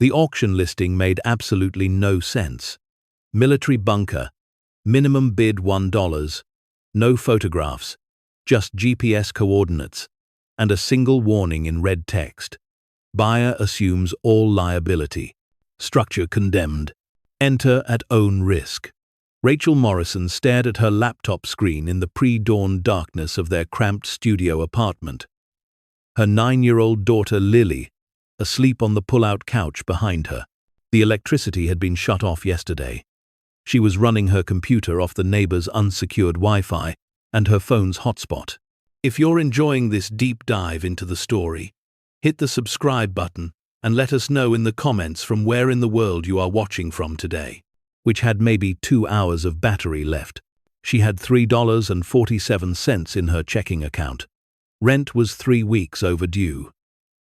The auction listing made absolutely no sense. Military bunker, minimum bid $1, no photographs, just GPS coordinates, and a single warning in red text. Buyer assumes all liability. Structure condemned. Enter at own risk. Rachel Morrison stared at her laptop screen in the pre-dawn darkness of their cramped studio apartment. Her 9-year-old daughter Lily, asleep on the pull-out couch behind her. The electricity had been shut off yesterday. She was running her computer off the neighbor's unsecured Wi-Fi and her phone's hotspot. If you're enjoying this deep dive into the story, hit the subscribe button and let us know in the comments from where in the world you are watching from today. Which had maybe 2 hours of battery left. She had $3.47 in her checking account. Rent was 3 weeks overdue.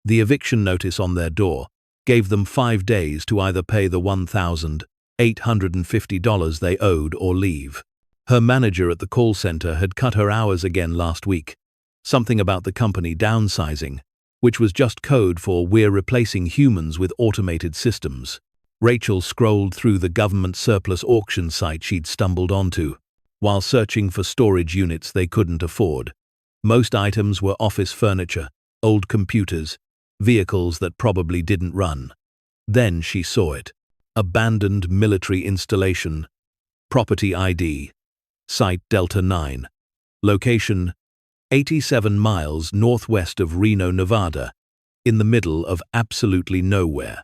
The eviction notice on their door gave them 5 days to either pay the $1,850 they owed or leave. Her manager at the call center had cut her hours again last week. Something about the company downsizing, which was just code for "we're replacing humans with automated systems." Rachel scrolled through the government surplus auction site she'd stumbled onto, while searching for storage units they couldn't afford. Most items were office furniture, old computers, vehicles that probably didn't run. Then she saw it. Abandoned military installation. Property ID. Site Delta 9. Location 87 miles northwest of Reno, Nevada, in the middle of absolutely nowhere.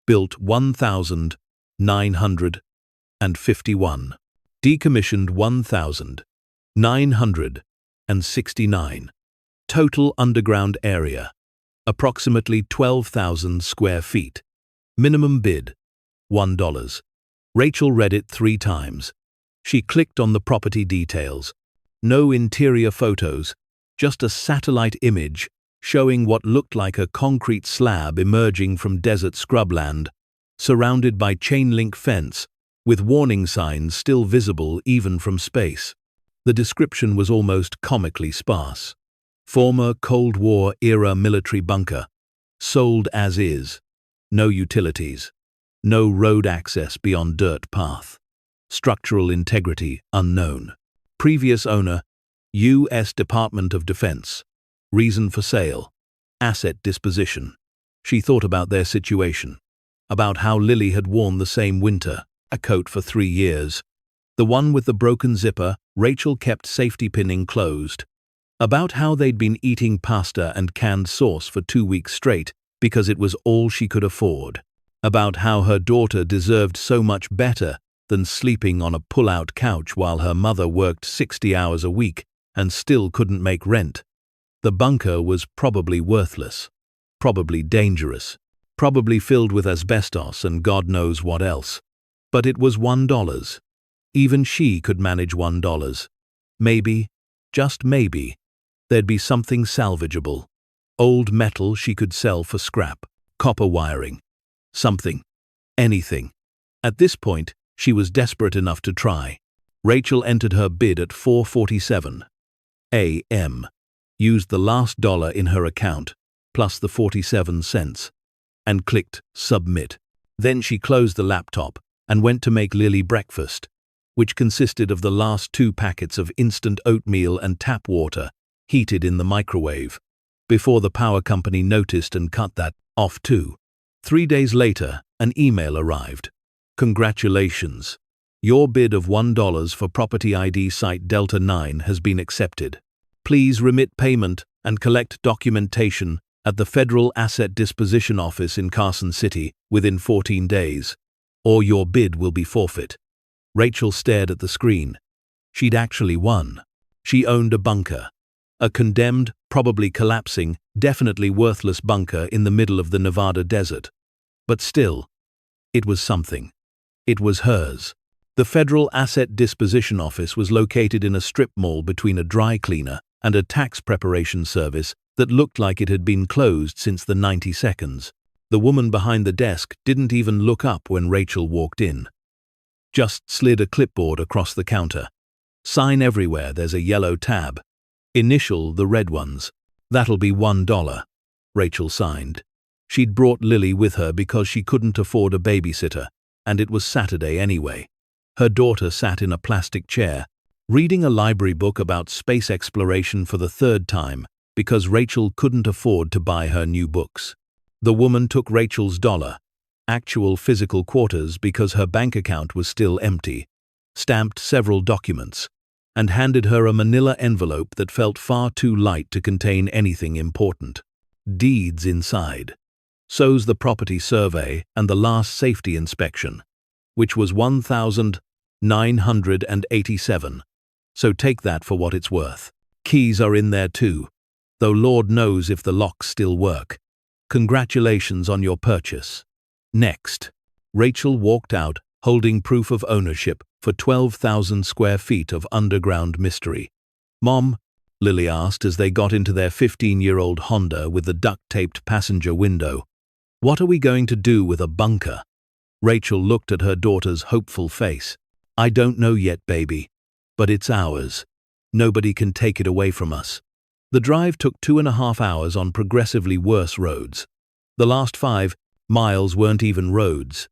Built 1951. Decommissioned 1969. Total underground area, approximately 12,000 square feet. Minimum bid, $1. Rachel read it 3 times. She clicked on the property details. No interior photos, just a satellite image showing what looked like a concrete slab emerging from desert scrubland, surrounded by chain-link fence, with warning signs still visible even from space. The description was almost comically sparse. Former Cold War-era military bunker, sold as is. No utilities. No road access beyond dirt path. Structural integrity unknown. Previous owner, U.S. Department of Defense. Reason for sale, asset disposition. She thought about their situation, about how Lily had worn the same winter, a coat for 3 years. The one with the broken zipper, Rachel kept safety pinning closed. About how they'd been eating pasta and canned sauce for 2 weeks straight because it was all she could afford. About how her daughter deserved so much better than sleeping on a pull-out couch while her mother worked 60 hours a week and still couldn't make rent. The bunker was probably worthless, probably dangerous, probably filled with asbestos and God knows what else. But it was $1. Even she could manage $1. Maybe, just maybe, there'd be something salvageable. Old metal she could sell for scrap, copper wiring, something, anything. At this point, she was desperate enough to try. Rachel entered her bid at 4:47 a.m. Used the last dollar in her account, plus the 47 cents, and clicked Submit. Then she closed the laptop and went to make Lily breakfast, which consisted of the last 2 packets of instant oatmeal and tap water, heated in the microwave, before the power company noticed and cut that off too. 3 days later, an email arrived. Congratulations. Your bid of $1 for property ID site Delta 9 has been accepted. Please remit payment and collect documentation at the Federal Asset Disposition Office in Carson City within 14 days, or your bid will be forfeit. Rachel stared at the screen. She'd actually won. She owned a bunker. A condemned, probably collapsing, definitely worthless bunker in the middle of the Nevada desert. But still, it was something. It was hers. The Federal Asset Disposition Office was located in a strip mall between a dry cleaner and a tax preparation service that looked like it had been closed since the 90s. The woman behind the desk didn't even look up when Rachel walked in. Just slid a clipboard across the counter. Sign everywhere, there's a yellow tab. Initial the red ones. That'll be $1. Rachel signed. She'd brought Lily with her because she couldn't afford a babysitter, and it was Saturday anyway. Her daughter sat in a plastic chair, reading a library book about space exploration for the third time because Rachel couldn't afford to buy her new books. The woman took Rachel's dollar, actual physical quarters because her bank account was still empty, stamped several documents, and handed her a manila envelope that felt far too light to contain anything important. Deeds inside. So's the property survey and the last safety inspection, which was $1,987. So take that for what it's worth. Keys are in there too, though Lord knows if the locks still work. Congratulations on your purchase. Next. Rachel walked out, holding proof of ownership for 12,000 square feet of underground mystery. Mom, Lily asked as they got into their 15-year-old Honda with the duct-taped passenger window, what are we going to do with a bunker? Rachel looked at her daughter's hopeful face. I don't know yet, baby, but it's ours. Nobody can take it away from us. The drive took 2.5 hours on progressively worse roads. The last 5 miles weren't even roads,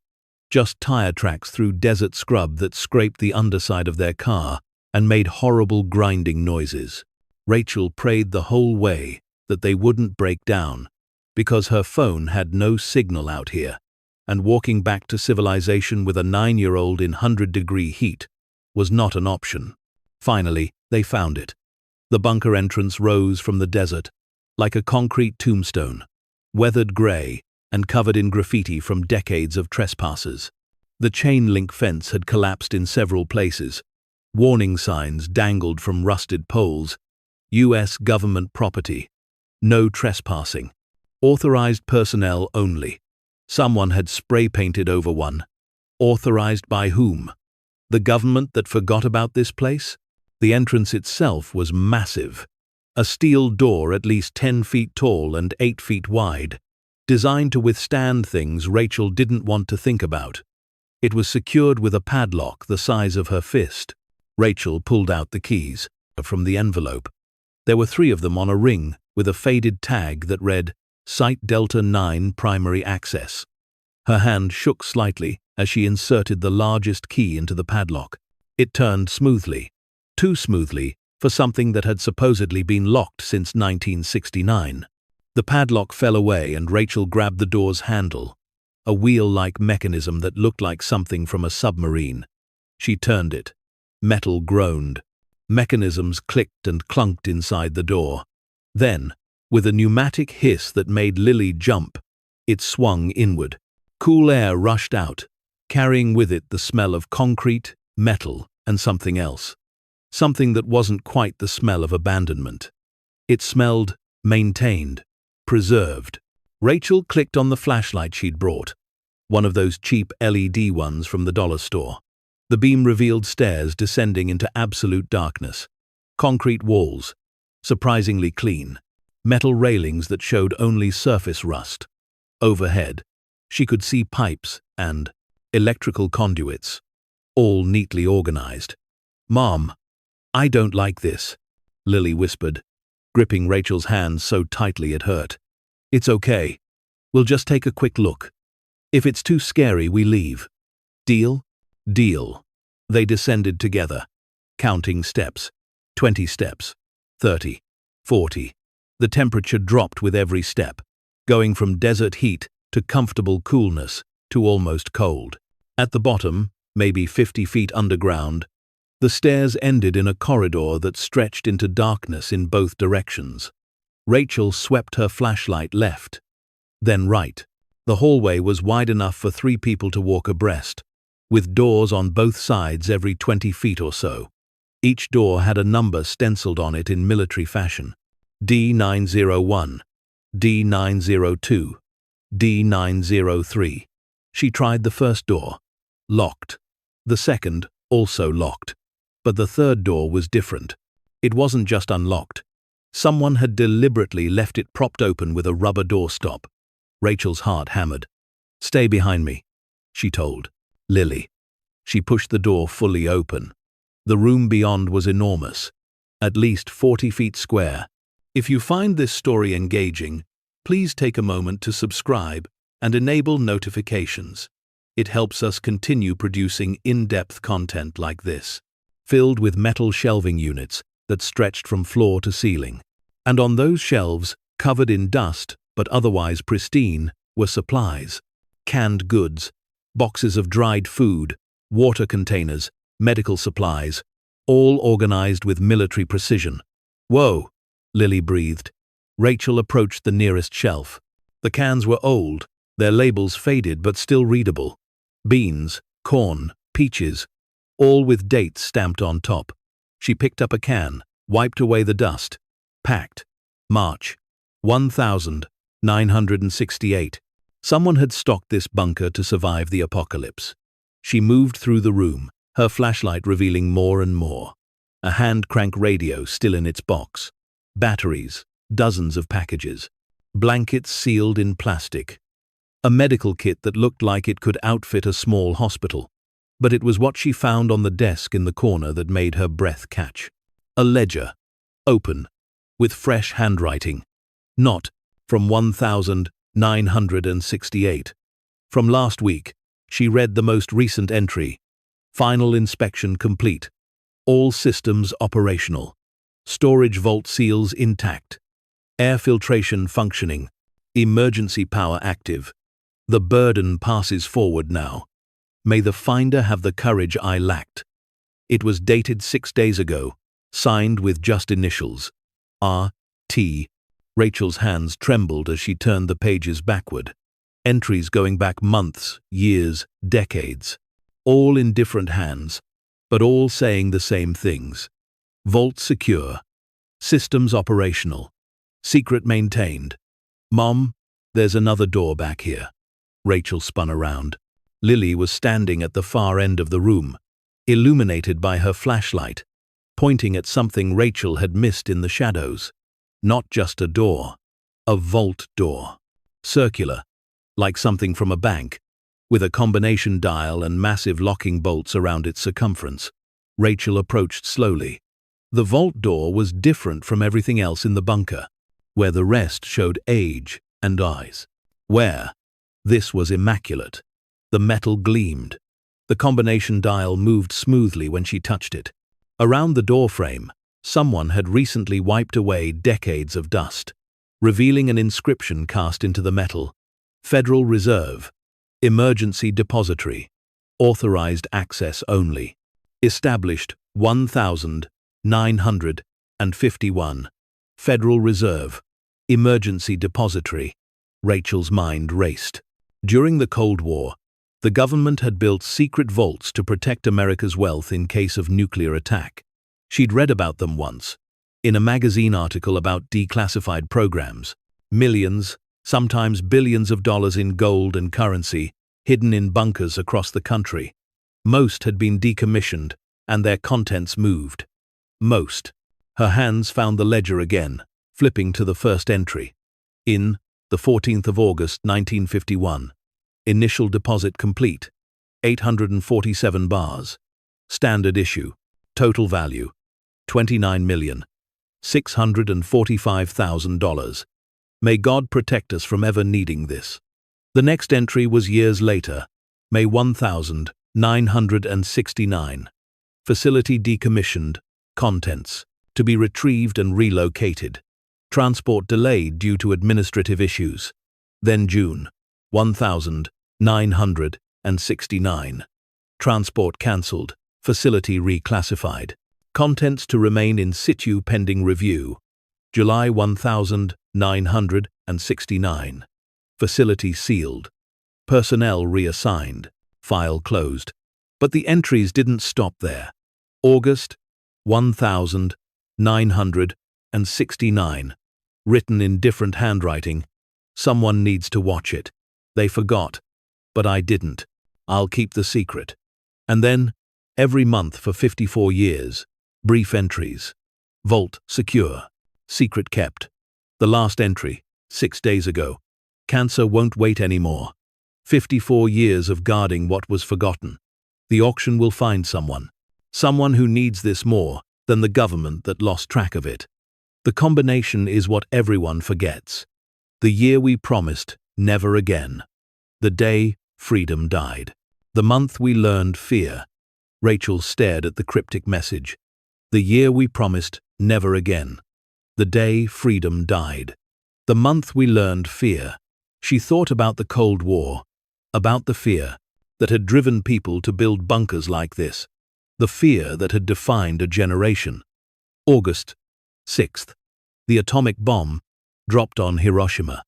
just tire tracks through desert scrub that scraped the underside of their car and made horrible grinding noises. Rachel prayed the whole way that they wouldn't break down, because her phone had no signal out here, and walking back to civilization with a 9-year-old in 100-degree heat was not an option. Finally, they found it. The bunker entrance rose from the desert, like a concrete tombstone, weathered gray and covered in graffiti from decades of trespassers. The chain-link fence had collapsed in several places. Warning signs dangled from rusted poles. U.S. government property. No trespassing. Authorized personnel only. Someone had spray-painted over one. Authorized by whom? The government that forgot about this place? The entrance itself was massive. A steel door at least 10 feet tall and 8 feet wide, designed to withstand things Rachel didn't want to think about. It was secured with a padlock the size of her fist. Rachel pulled out the keys from the envelope. There were 3 of them on a ring with a faded tag that read, Site Delta 9 Primary Access. Her hand shook slightly as she inserted the largest key into the padlock. It turned smoothly. Too smoothly for something that had supposedly been locked since 1969. The padlock fell away and Rachel grabbed the door's handle, a wheel-like mechanism that looked like something from a submarine. She turned it. Metal groaned. Mechanisms clicked and clunked inside the door. Then, with a pneumatic hiss that made Lily jump, it swung inward. Cool air rushed out, carrying with it the smell of concrete, metal, and something else. Something that wasn't quite the smell of abandonment. It smelled maintained, preserved. Rachel clicked on the flashlight she'd brought, one of those cheap LED ones from the dollar store. The beam revealed stairs descending into absolute darkness. Concrete walls, surprisingly clean. Metal railings that showed only surface rust. Overhead, she could see pipes and electrical conduits, all neatly organized. Mom, I don't like this, Lily whispered, gripping Rachel's hand so tightly it hurt. It's okay. We'll just take a quick look. If it's too scary, we leave. Deal? Deal. They descended together, counting steps. 20 steps. 30. 40. The temperature dropped with every step, going from desert heat to comfortable coolness to almost cold. At the bottom, maybe 50 feet underground, the stairs ended in a corridor that stretched into darkness in both directions. Rachel swept her flashlight left, then right. The hallway was wide enough for 3 people to walk abreast, with doors on both sides every 20 feet or so. Each door had a number stenciled on it in military fashion. D901, D902, D903. She tried the first door. Locked. The second, also locked. But the third door was different. It wasn't just unlocked. Someone had deliberately left it propped open with a rubber doorstop. Rachel's heart hammered. Stay behind me, she told Lily. She pushed the door fully open. The room beyond was enormous, at least 40 feet square. If you find this story engaging, Please take a moment to subscribe and enable notifications. It helps us continue producing in-depth content like this, filled with metal shelving units that stretched from floor to ceiling. And on those shelves, covered in dust but otherwise pristine, were supplies, canned goods, boxes of dried food, water containers, medical supplies, all organized with military precision. "Whoa," Lily breathed. Rachel approached the nearest shelf. The cans were old, their labels faded but still readable. Beans, corn, peaches, all with dates stamped on top. She picked up a can, wiped away the dust. Packed. March 1968. Someone had stocked this bunker to survive the apocalypse. She moved through the room, her flashlight revealing more and more. A hand-crank radio still in its box. Batteries, dozens of packages. Blankets sealed in plastic. A medical kit that looked like it could outfit a small hospital. But it was what she found on the desk in the corner that made her breath catch. A ledger. Open. With fresh handwriting. Not from 1968. From last week, she read the most recent entry. Final inspection complete. All systems operational. Storage vault seals intact. Air filtration functioning. Emergency power active. The burden passes forward now. May the finder have the courage I lacked. It was dated 6 days ago, signed with just initials. R.T. Rachel's hands trembled as she turned the pages backward. Entries going back months, years, decades. All in different hands, but all saying the same things. Vault secure. Systems operational. Secret maintained. "Mom, there's another door back here." Rachel spun around. Lily was standing at the far end of the room, illuminated by her flashlight, pointing at something Rachel had missed in the shadows. Not just a door. A vault door. Circular, like something from a bank, with a combination dial and massive locking bolts around its circumference. Rachel approached slowly. The vault door was different from everything else in the bunker, where the rest showed age and eyes. This was immaculate. The metal gleamed. The combination dial moved smoothly when she touched it. Around the doorframe, someone had recently wiped away decades of dust, revealing an inscription cast into the metal. Federal Reserve. Emergency Depository. Authorized access only. Established 1951. Federal Reserve. Emergency Depository. Rachel's mind raced. During the Cold War, the government had built secret vaults to protect America's wealth in case of nuclear attack. She'd read about them once, in a magazine article about declassified programs. Millions, sometimes billions of dollars in gold and currency, hidden in bunkers across the country. Most had been decommissioned, and their contents moved. Most. Her hands found the ledger again, flipping to the first entry. In the 14th of August, 1951. Initial deposit complete. 847 bars. Standard issue. Total value. $29,645,000. May God protect us from ever needing this. The next entry was years later, May 1969. Facility decommissioned. Contents. To be retrieved and relocated. Transport delayed due to administrative issues. Then June 1969. Transport cancelled. Facility reclassified. Contents to remain in situ pending review. July 1969. Facility sealed. Personnel reassigned. File closed. But the entries didn't stop there. August 1969. Written in different handwriting. Someone needs to watch it. They forgot. But I didn't. I'll keep the secret. And then, every month for 54 years. Brief entries. Vault secure. Secret kept. The last entry, 6 days ago. Cancer won't wait anymore. 54 years of guarding what was forgotten. The auction will find someone. Someone who needs this more than the government that lost track of it. The combination is what everyone forgets. The year we promised never again. The day freedom died. The month we learned fear. Rachel stared at the cryptic message. The year we promised never again. The day freedom died. The month we learned fear. She thought about the Cold War, about the fear that had driven people to build bunkers like this, the fear that had defined a generation. August 6th. The atomic bomb dropped on Hiroshima.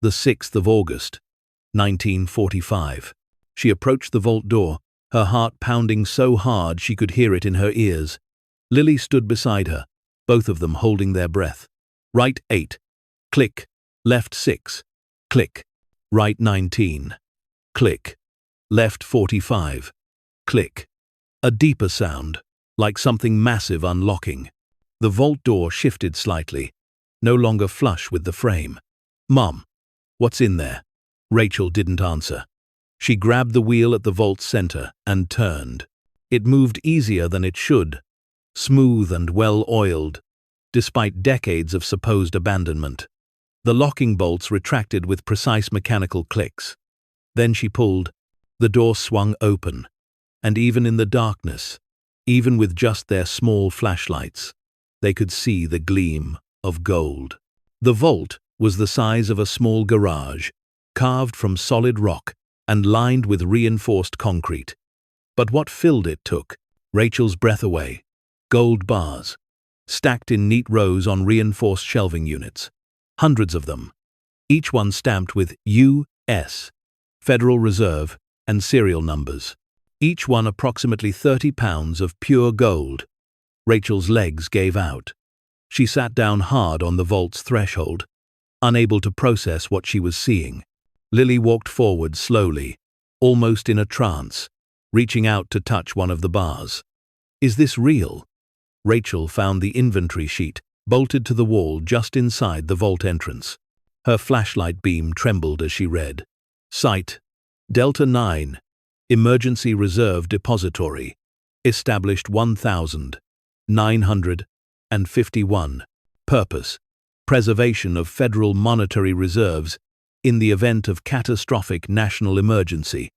The 6th of August, 1945. She approached the vault door, her heart pounding so hard she could hear it in her ears. Lily stood beside her, both of them holding their breath. Right 8. Click. Left 6. Click. Right 19. Click. Left 45. Click. A deeper sound, like something massive unlocking. The vault door shifted slightly, no longer flush with the frame. "Mom, what's in there?" Rachel didn't answer. She grabbed the wheel at the vault's center and turned. It moved easier than it should, smooth and well-oiled, despite decades of supposed abandonment. The locking bolts retracted with precise mechanical clicks. Then she pulled. The door swung open, and even in the darkness, even with just their small flashlights, they could see the gleam of gold. The vault was the size of a small garage, carved from solid rock and lined with reinforced concrete. But what filled it took Rachel's breath away. Gold bars, stacked in neat rows on reinforced shelving units. Hundreds of them, each one stamped with U.S. Federal Reserve and serial numbers. Each one approximately 30 pounds of pure gold. Rachel's legs gave out. She sat down hard on the vault's threshold, unable to process what she was seeing. Lily walked forward slowly, almost in a trance, reaching out to touch one of the bars. "Is this real?" Rachel found the inventory sheet bolted to the wall just inside the vault entrance. Her flashlight beam trembled as she read. Site: Delta 9, Emergency Reserve Depository, established 1951. Purpose: preservation of federal monetary reserves in the event of catastrophic national emergency.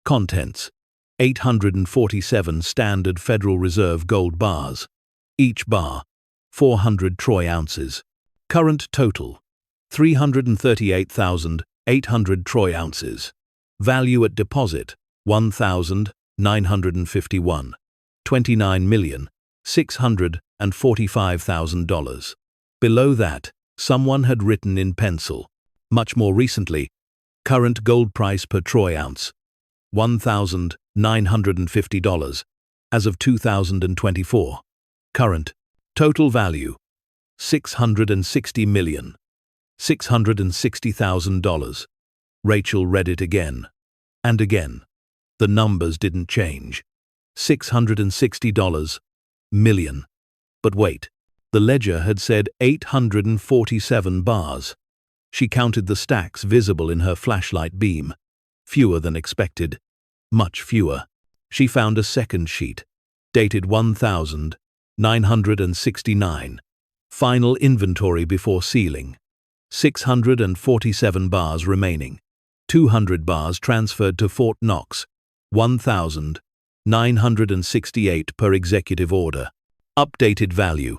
Contents: 847 standard Federal Reserve gold bars. Each bar 400 troy ounces. Current total: 338,800 troy ounces. Value at deposit: 1,951. $29,645,000. Below that, someone had written in pencil. Much more recently, current gold price per troy ounce: $1,950 as of 2024. Current total value: $660,660,000. Rachel read it again and again. The numbers didn't change. $660 million. But wait, the ledger had said 847 bars. She counted the stacks visible in her flashlight beam. Fewer than expected. Much fewer. She found a second sheet, dated 1969. Final inventory before sealing. 647 bars remaining. 200 bars transferred to Fort Knox. 1,968 per executive order. Updated value: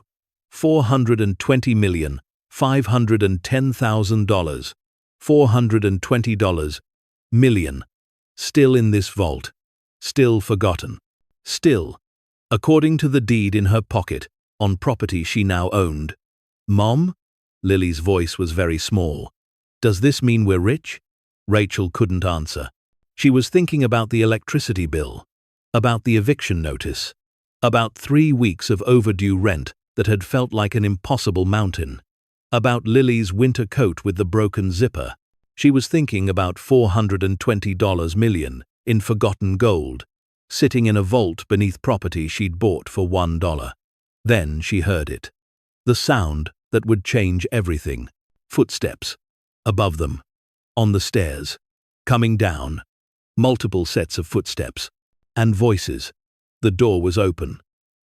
$420,510,000. $420 million. Still in this vault. Still forgotten. Still, according to the deed in her pocket, on property she now owned. "Mom?" Lily's voice was very small. "Does this mean we're rich?" Rachel couldn't answer. She was thinking about the electricity bill, about the eviction notice, about 3 weeks of overdue rent that had felt like an impossible mountain, about Lily's winter coat with the broken zipper. She was thinking about $420 million in forgotten gold, sitting in a vault beneath property she'd bought for $1. Then she heard it. The sound that would change everything. Footsteps. Above them. On the stairs. Coming down. Multiple sets of footsteps. And voices. The door was open.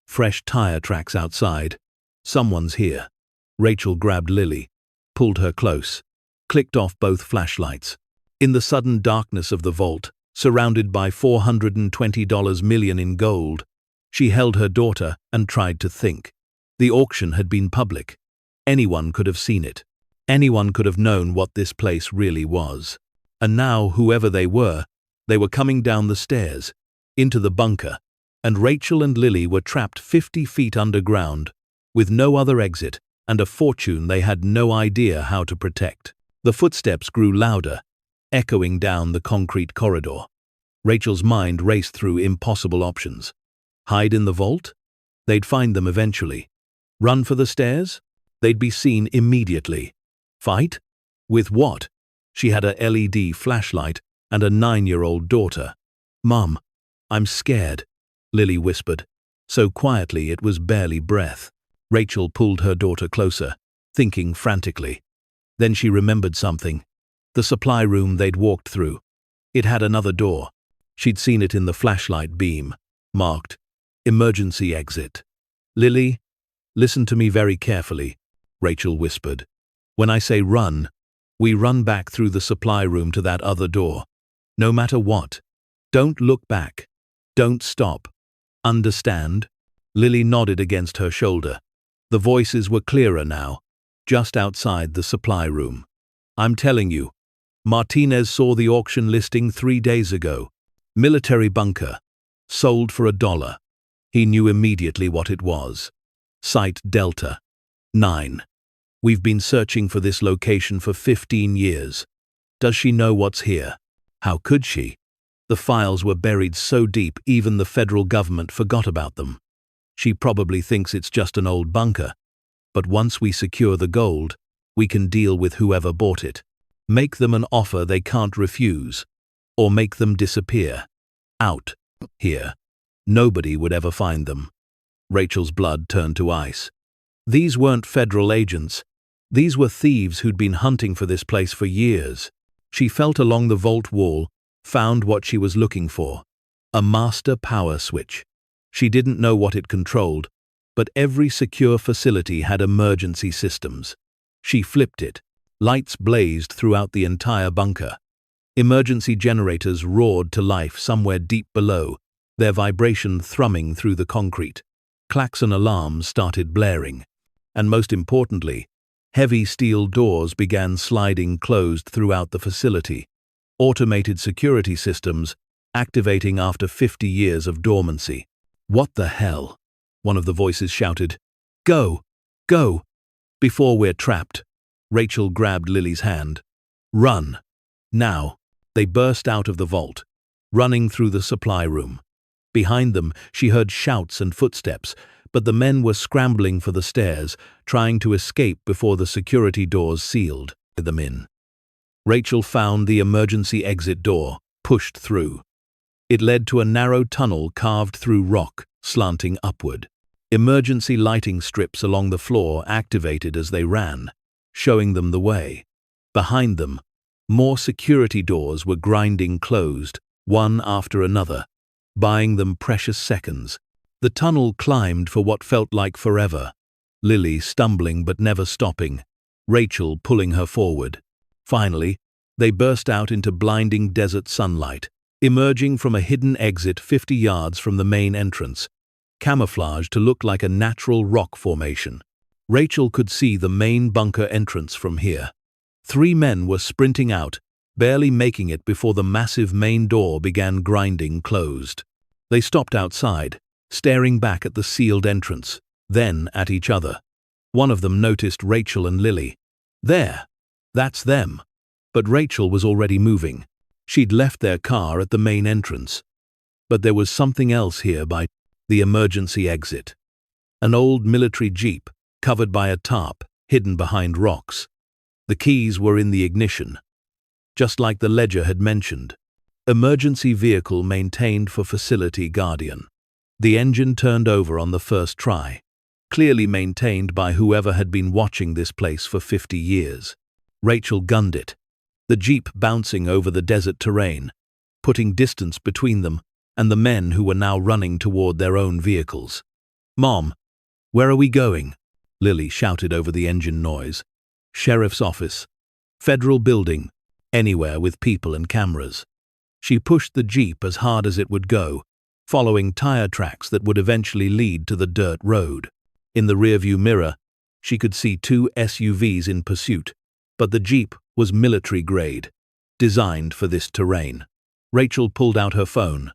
Fresh tire tracks outside. Someone's here. Rachel grabbed Lily, pulled her close. clicked off both flashlights. In the sudden darkness of the vault, surrounded by $420 million in gold, she held her daughter and tried to think. The auction had been public. Anyone could have seen it. Anyone could have known what this place really was. And now, whoever they were coming down the stairs, into the bunker, and Rachel and Lily were trapped 50 feet underground, with no other exit and a fortune they had no idea how to protect. The footsteps grew louder, echoing down the concrete corridor. Rachel's mind raced through impossible options. Hide in the vault? They'd find them eventually. Run for the stairs? They'd be seen immediately. Fight? With what? She had a LED flashlight and a 9-year-old daughter. "Mom, I'm scared," Lily whispered, so quietly it was barely breath. Rachel pulled her daughter closer, thinking frantically. Then she remembered something. The supply room they'd walked through. It had another door. She'd seen it in the flashlight beam, marked "Emergency Exit." "Lily, listen to me very carefully," Rachel whispered. "When I say run, we run back through the supply room to that other door. No matter what. Don't look back. Don't stop. Understand?" Lily nodded against her shoulder. The voices were clearer now, just outside the supply room. "I'm telling you, Martinez saw the auction listing 3 days ago. Military bunker. Sold for $1. He knew immediately what it was. Site Delta 9. We've been searching for this location for 15 years. Does she know what's here? How could she? The files were buried so deep even the federal government forgot about them. She probably thinks it's just an old bunker. But once we secure the gold, we can deal with whoever bought it. Make them an offer they can't refuse. Or make them disappear. Out. Here. Nobody would ever find them." Rachel's blood turned to ice. These weren't federal agents. These were thieves who'd been hunting for this place for years. She felt along the vault wall, found what she was looking for. A master power switch. She didn't know what it controlled, but every secure facility had emergency systems. She flipped it. Lights blazed throughout the entire bunker. Emergency generators roared to life somewhere deep below, their vibration thrumming through the concrete. Klaxon alarms started blaring. And most importantly, heavy steel doors began sliding closed throughout the facility. Automated security systems activating after 50 years of dormancy. "What the hell?" one of the voices shouted. "Go! Go! Before we're trapped." Rachel grabbed Lily's hand. "Run! Now!" They burst out of the vault, running through the supply room. Behind them, she heard shouts and footsteps, but the men were scrambling for the stairs, trying to escape before the security doors sealed them in. Rachel found the emergency exit door, pushed through. It led to a narrow tunnel carved through rock, slanting upward. Emergency lighting strips along the floor activated as they ran, showing them the way. Behind them, more security doors were grinding closed, one after another, buying them precious seconds. The tunnel climbed for what felt like forever, Lily stumbling but never stopping, Rachel pulling her forward. Finally, they burst out into blinding desert sunlight, emerging from a hidden exit 50 yards from the main entrance, camouflaged to look like a natural rock formation. Rachel could see the main bunker entrance from here. 3 men were sprinting out, barely making it before the massive main door began grinding closed. They stopped outside, staring back at the sealed entrance, then at each other. One of them noticed Rachel and Lily. "There! That's them!" But Rachel was already moving. She'd left their car at the main entrance. But there was something else here by the emergency exit. An old military jeep, covered by a tarp, hidden behind rocks. The keys were in the ignition. Just like the ledger had mentioned. Emergency vehicle maintained for facility guardian. The engine turned over on the first try. Clearly maintained by whoever had been watching this place for 50 years. Rachel gunned it. The jeep bouncing over the desert terrain, putting distance between them and the men who were now running toward their own vehicles. "Mom, where are we going?" Lily shouted over the engine noise. "Sheriff's office. Federal building, anywhere with people and cameras. She pushed the Jeep as hard as it would go, following tire tracks that would eventually lead to the dirt road. In the rearview mirror, she could see two SUVs in pursuit, but the Jeep was military grade, designed for this terrain. Rachel pulled out her phone.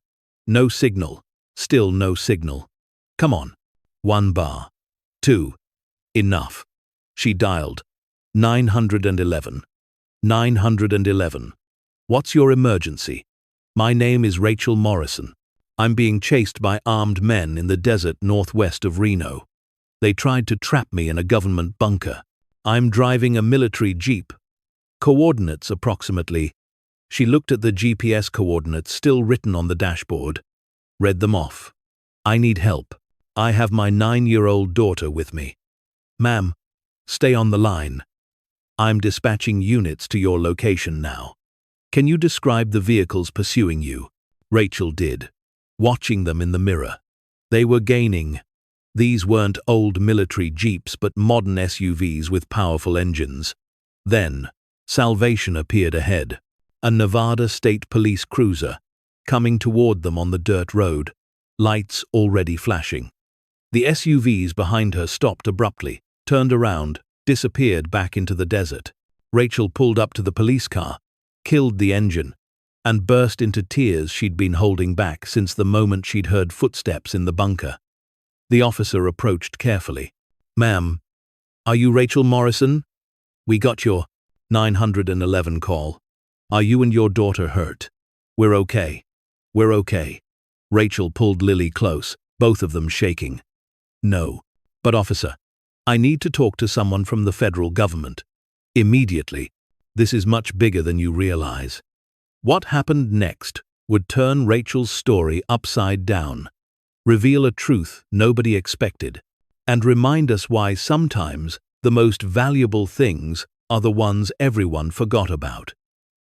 No signal. Still no signal. Come on. 1 bar. 2. Enough. She dialed. 911. 911. What's your emergency? My name is Rachel Morrison. I'm being chased by armed men in the desert northwest of Reno. They tried to trap me in a government bunker. I'm driving a military jeep. Coordinates approximately. She looked at the GPS coordinates still written on the dashboard, read them off. I need help. I have my 9-year-old daughter with me. Ma'am, stay on the line. I'm dispatching units to your location now. Can you describe the vehicles pursuing you? Rachel did, watching them in the mirror. They were gaining. These weren't old military jeeps but modern SUVs with powerful engines. Then, salvation appeared ahead. A Nevada State Police cruiser, coming toward them on the dirt road, lights already flashing. The SUVs behind her stopped abruptly, turned around, disappeared back into the desert. Rachel pulled up to the police car, killed the engine, and burst into tears she'd been holding back since the moment she'd heard footsteps in the bunker. The officer approached carefully. Ma'am, are you Rachel Morrison? We got your 911 call. Are you and your daughter hurt? We're okay. We're okay. Rachel pulled Lily close, both of them shaking. No. But officer, I need to talk to someone from the federal government. Immediately. This is much bigger than you realize. What happened next would turn Rachel's story upside down, reveal a truth nobody expected, and remind us why sometimes the most valuable things are the ones everyone forgot about.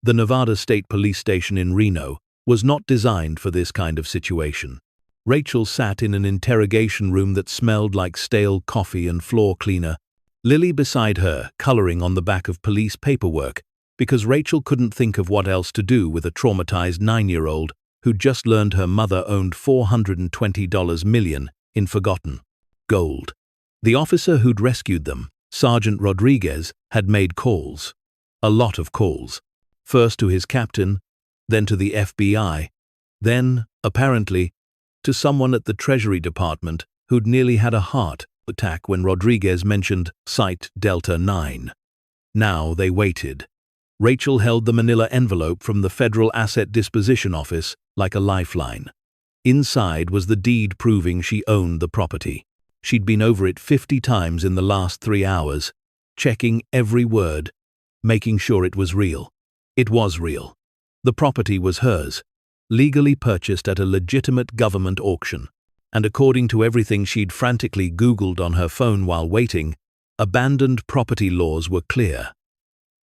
The Nevada State Police Station in Reno was not designed for this kind of situation. Rachel sat in an interrogation room that smelled like stale coffee and floor cleaner, Lily beside her coloring on the back of police paperwork because Rachel couldn't think of what else to do with a traumatized 9-year-old who'd just learned her mother owned $420 million in forgotten gold. The officer who'd rescued them, Sergeant Rodriguez, had made calls. A lot of calls. First to his captain, then to the FBI, then, apparently, to someone at the Treasury Department who'd nearly had a heart attack when Rodriguez mentioned Site Delta 9. Now they waited. Rachel held the manila envelope from the Federal Asset Disposition Office like a lifeline. Inside was the deed proving she owned the property. She'd been over it 50 times in the last 3 hours, checking every word, making sure it was real. It was real. The property was hers, legally purchased at a legitimate government auction, and according to everything she'd frantically Googled on her phone while waiting, abandoned property laws were clear.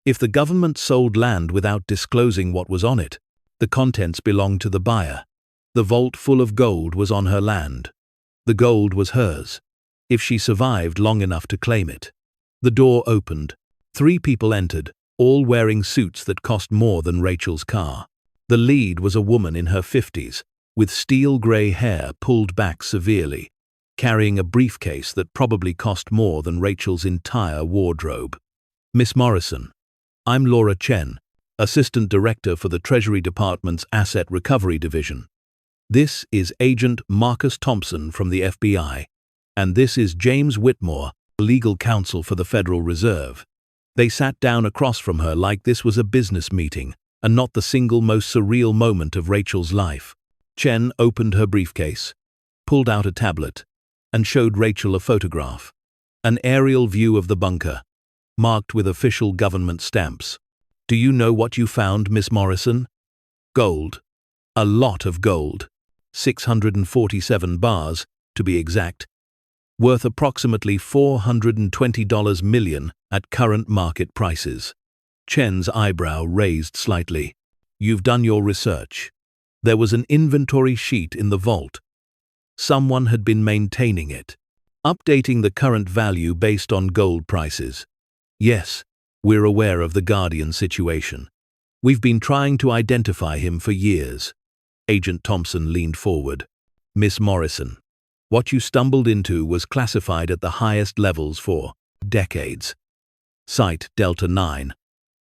If the government sold land without disclosing what was on it, the contents belonged to the buyer. The vault full of gold was on her land. The gold was hers, if she survived long enough to claim it. The door opened. 3 people entered, all wearing suits that cost more than Rachel's car. The lead was a woman in her 50s, with steel gray hair pulled back severely, carrying a briefcase that probably cost more than Rachel's entire wardrobe. Miss Morrison, I'm Laura Chen, Assistant Director for the Treasury Department's Asset Recovery Division. This is Agent Marcus Thompson from the FBI, and this is James Whitmore, Legal Counsel for the Federal Reserve. They sat down across from her like this was a business meeting and not the single most surreal moment of Rachel's life. Chen opened her briefcase, pulled out a tablet, and showed Rachel a photograph. An aerial view of the bunker, marked with official government stamps. Do you know what you found, Miss Morrison? Gold. A lot of gold. 647 bars, to be exact. Worth approximately $420 million at current market prices. Chen's eyebrow raised slightly. You've done your research. There was an inventory sheet in the vault. Someone had been maintaining it, updating the current value based on gold prices. Yes, We're aware of the Guardian situation. We've been trying to identify him for years. Agent Thompson leaned forward. Miss Morrison, what you stumbled into was classified at the highest levels for decades. Site Delta 9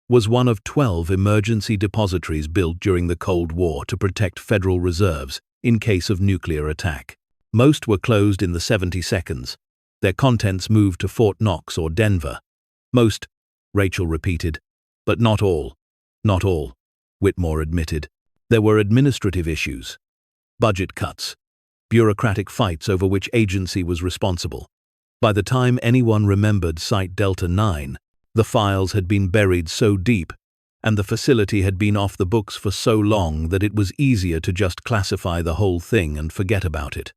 was one of 12 emergency depositories built during the Cold War to protect federal reserves in case of nuclear attack. Most were closed in the 70 seconds. Their contents moved to Fort Knox or Denver. Most, Rachel repeated. But not all. Not all, Whitmore admitted. There were administrative issues, budget cuts, bureaucratic fights over which agency was responsible. By the time anyone remembered Site Delta 9, the files had been buried so deep, and the facility had been off the books for so long that it was easier to just classify the whole thing and forget about it.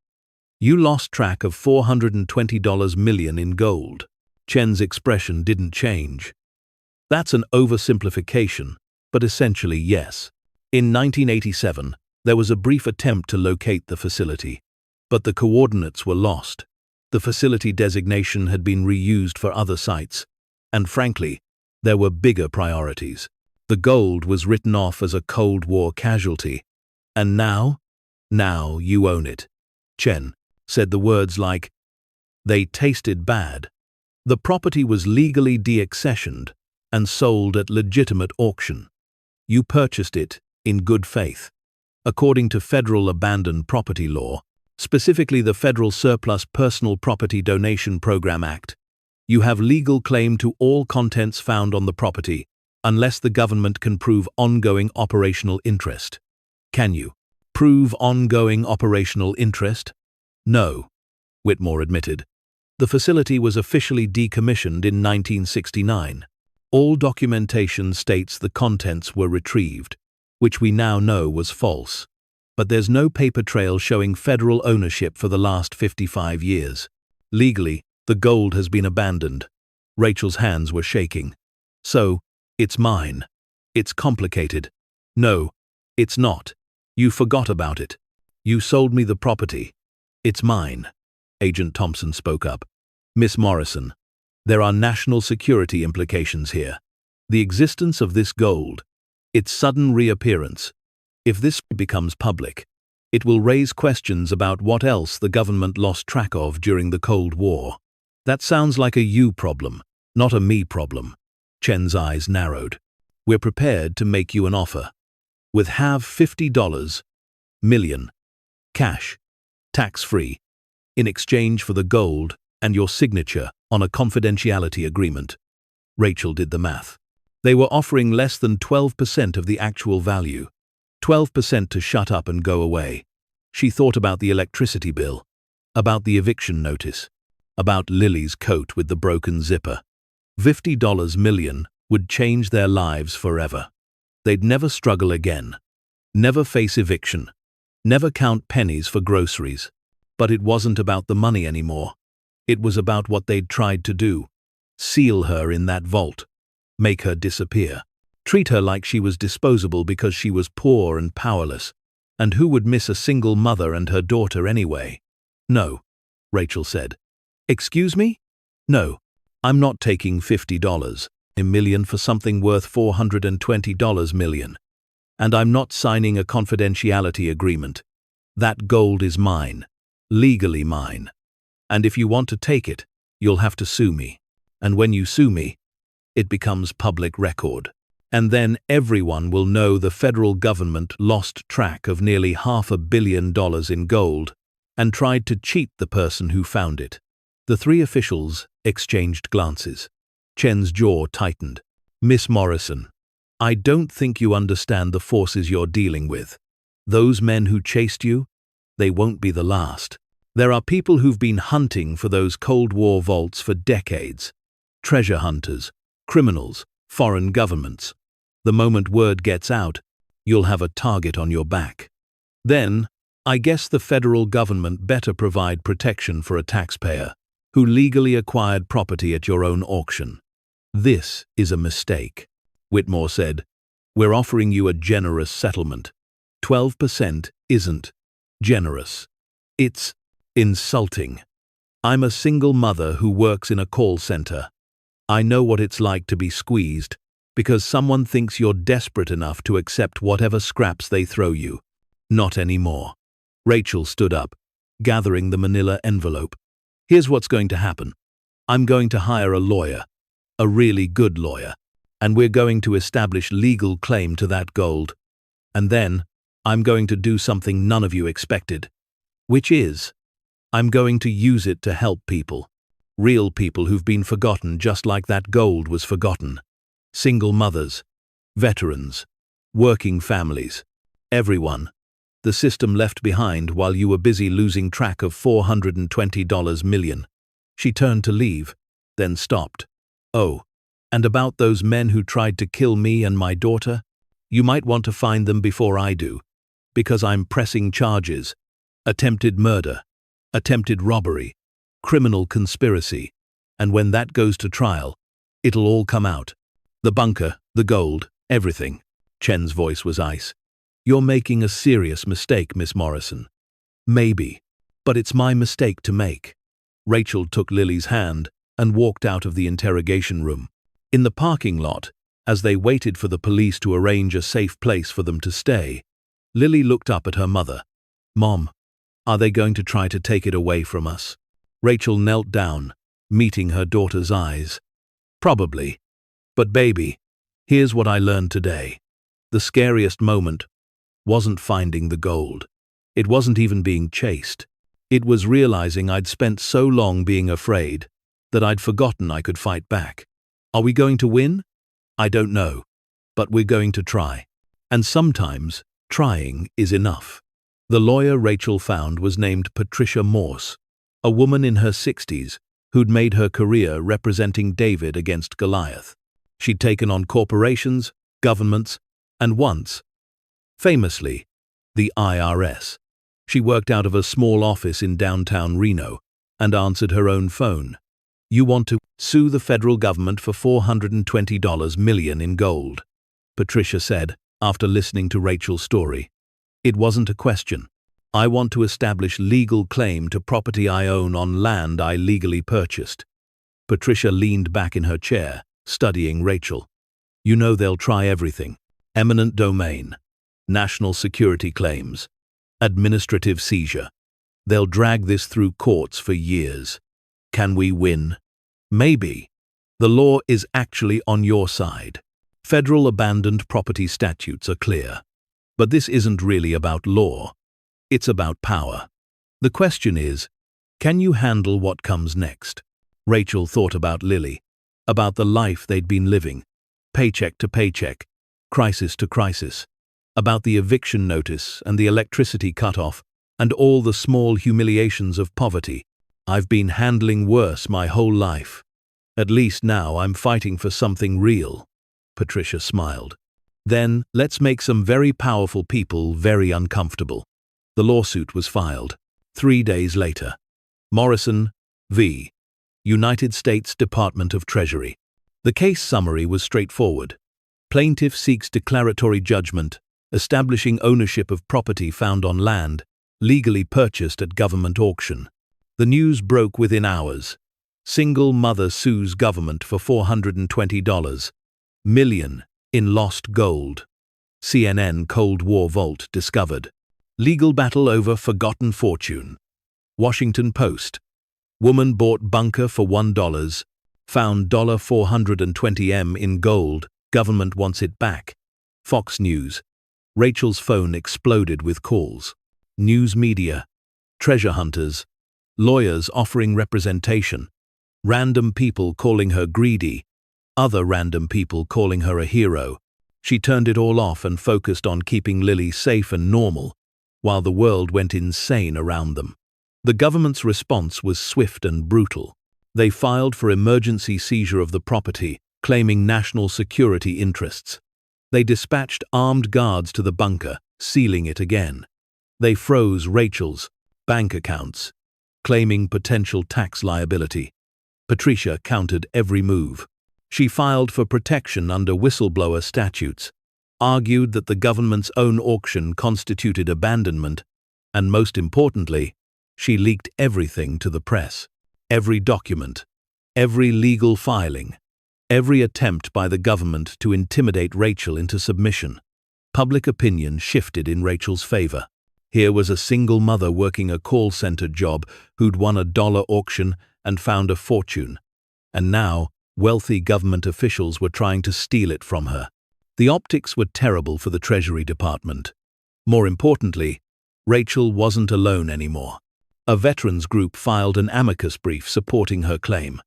You lost track of $420 million in gold. Chen's expression didn't change. That's an oversimplification, but essentially yes. In 1987, there was a brief attempt to locate the facility, but the coordinates were lost. The facility designation had been reused for other sites, and frankly, there were bigger priorities. The gold was written off as a Cold War casualty, and now you own it. Chen said the words like, they tasted bad. The property was legally deaccessioned and sold at legitimate auction. You purchased it in good faith. According to federal abandoned property law, specifically the Federal Surplus Personal Property Donation Program Act, you have legal claim to all contents found on the property unless the government can prove ongoing operational interest. Can you prove ongoing operational interest? No, Whitmore admitted. The facility was officially decommissioned in 1969. All documentation states the contents were retrieved, which we now know was false. But there's no paper trail showing federal ownership for the last 55 years. Legally, the gold has been abandoned. Rachel's hands were shaking. So, it's mine. It's complicated. No, it's not. You forgot about it. You sold me the property. It's mine. Agent Thompson spoke up. Miss Morrison, there are national security implications here. The existence of this gold, its sudden reappearance, if this becomes public, it will raise questions about what else the government lost track of during the Cold War. That sounds like a you problem, not a me problem. Chen's eyes narrowed. We're prepared to make you an offer. With have $50 million, cash, tax-free, in exchange for the gold and your signature on a confidentiality agreement. Rachel did the math. They were offering less than 12% of the actual value. 12% to shut up and go away. She thought about the electricity bill, about the eviction notice, about Lily's coat with the broken zipper. $50 million would change their lives forever. They'd never struggle again. Never face eviction. Never count pennies for groceries. But it wasn't about the money anymore. It was about what they'd tried to do. Seal her in that vault. Make her disappear. Treat her like she was disposable because she was poor and powerless. And who would miss a single mother and her daughter anyway? No, Rachel said. Excuse me? No, I'm not taking $50 million for something worth $420 million. And I'm not signing a confidentiality agreement. That gold is mine. Legally mine. And if you want to take it, you'll have to sue me. And when you sue me, it becomes public record. And then everyone will know the federal government lost track of nearly $500 million in gold and tried to cheat the person who found it. The three officials exchanged glances. Chen's jaw tightened. Miss Morrison, I don't think you understand the forces you're dealing with. Those men who chased you, they won't be the last. There are people who've been hunting for those Cold War vaults for decades. Treasure hunters, criminals, foreign governments. The moment word gets out, you'll have a target on your back. Then, I guess the federal government better provide protection for a taxpayer who legally acquired property at your own auction. This is a mistake, Whitmore said. We're offering you a generous settlement. 12% isn't generous. It's insulting. I'm a single mother who works in a call center. I know what it's like to be squeezed, because someone thinks you're desperate enough to accept whatever scraps they throw you. Not anymore. Rachel stood up, gathering the manila envelope. Here's what's going to happen. I'm going to hire a lawyer, a really good lawyer, and we're going to establish legal claim to that gold. And then, I'm going to do something none of you expected, which is, I'm going to use it to help people. Real people who've been forgotten just like that gold was forgotten. Single mothers, veterans, working families, everyone. The system left behind while you were busy losing track of $420 million. She turned to leave, then stopped. Oh, and about those men who tried to kill me and my daughter? You might want to find them before I do, because I'm pressing charges. Attempted murder, attempted robbery, criminal conspiracy, and when that goes to trial, it'll all come out. The bunker, the gold, everything. Chen's voice was ice. You're making a serious mistake, Miss Morrison. Maybe, but it's my mistake to make. Rachel took Lily's hand and walked out of the interrogation room. In the parking lot, as they waited for the police to arrange a safe place for them to stay, Lily looked up at her mother. Mom, are they going to try to take it away from us? Rachel knelt down, meeting her daughter's eyes. Probably. But baby, here's what I learned today. The scariest moment wasn't finding the gold. It wasn't even being chased. It was realizing I'd spent so long being afraid that I'd forgotten I could fight back. Are we going to win? I don't know. But we're going to try. And sometimes, trying is enough. The lawyer Rachel found was named Patricia Morse, a woman in her 60s who'd made her career representing David against Goliath. She'd taken on corporations, governments, and once, famously, the IRS. She worked out of a small office in downtown Reno and answered her own phone. You want to sue the federal government for $420 million in gold, Patricia said after listening to Rachel's story. It wasn't a question. I want to establish legal claim to property I own on land I legally purchased. Patricia leaned back in her chair, studying Rachel. You know they'll try everything. Eminent domain, national security claims, administrative seizure. They'll drag this through courts for years. Can we win? Maybe. The law is actually on your side. Federal abandoned property statutes are clear. But this isn't really about law. It's about power. The question is, can you handle what comes next? Rachel thought about Lily, about the life they'd been living, paycheck to paycheck, crisis to crisis, about the eviction notice and the electricity cutoff and all the small humiliations of poverty. I've been handling worse my whole life. At least now I'm fighting for something real. Patricia smiled. Then let's make some very powerful people very uncomfortable. The lawsuit was filed. 3 days later. Morrison v. United States Department of Treasury. The case summary was straightforward. Plaintiff seeks declaratory judgment, establishing ownership of property found on land, legally purchased at government auction. The news broke within hours. Single mother sues government for $420 million in lost gold. CNN Cold War vault discovered. Legal battle over forgotten fortune. Washington Post. Woman bought bunker for $1, found $420 in gold, government wants it back. Fox News. Rachel's phone exploded with calls. News media. Treasure hunters. Lawyers offering representation. Random people calling her greedy. Other random people calling her a hero. She turned it all off and focused on keeping Lily safe and normal, while the world went insane around them. The government's response was swift and brutal. They filed for emergency seizure of the property, claiming national security interests. They dispatched armed guards to the bunker, sealing it again. They froze Rachel's bank accounts, claiming potential tax liability. Patricia countered every move. She filed for protection under whistleblower statutes, argued that the government's own auction constituted abandonment, and most importantly, she leaked everything to the press. Every document, every legal filing, Every attempt by the government to intimidate Rachel into submission. Public opinion shifted in Rachel's favor. Here was a single mother working a call center job who'd won a dollar auction and found a fortune. And now, wealthy government officials were trying to steal it from her. The optics were terrible for the Treasury Department. More importantly, Rachel wasn't alone anymore. A veterans group filed an amicus brief supporting her claim,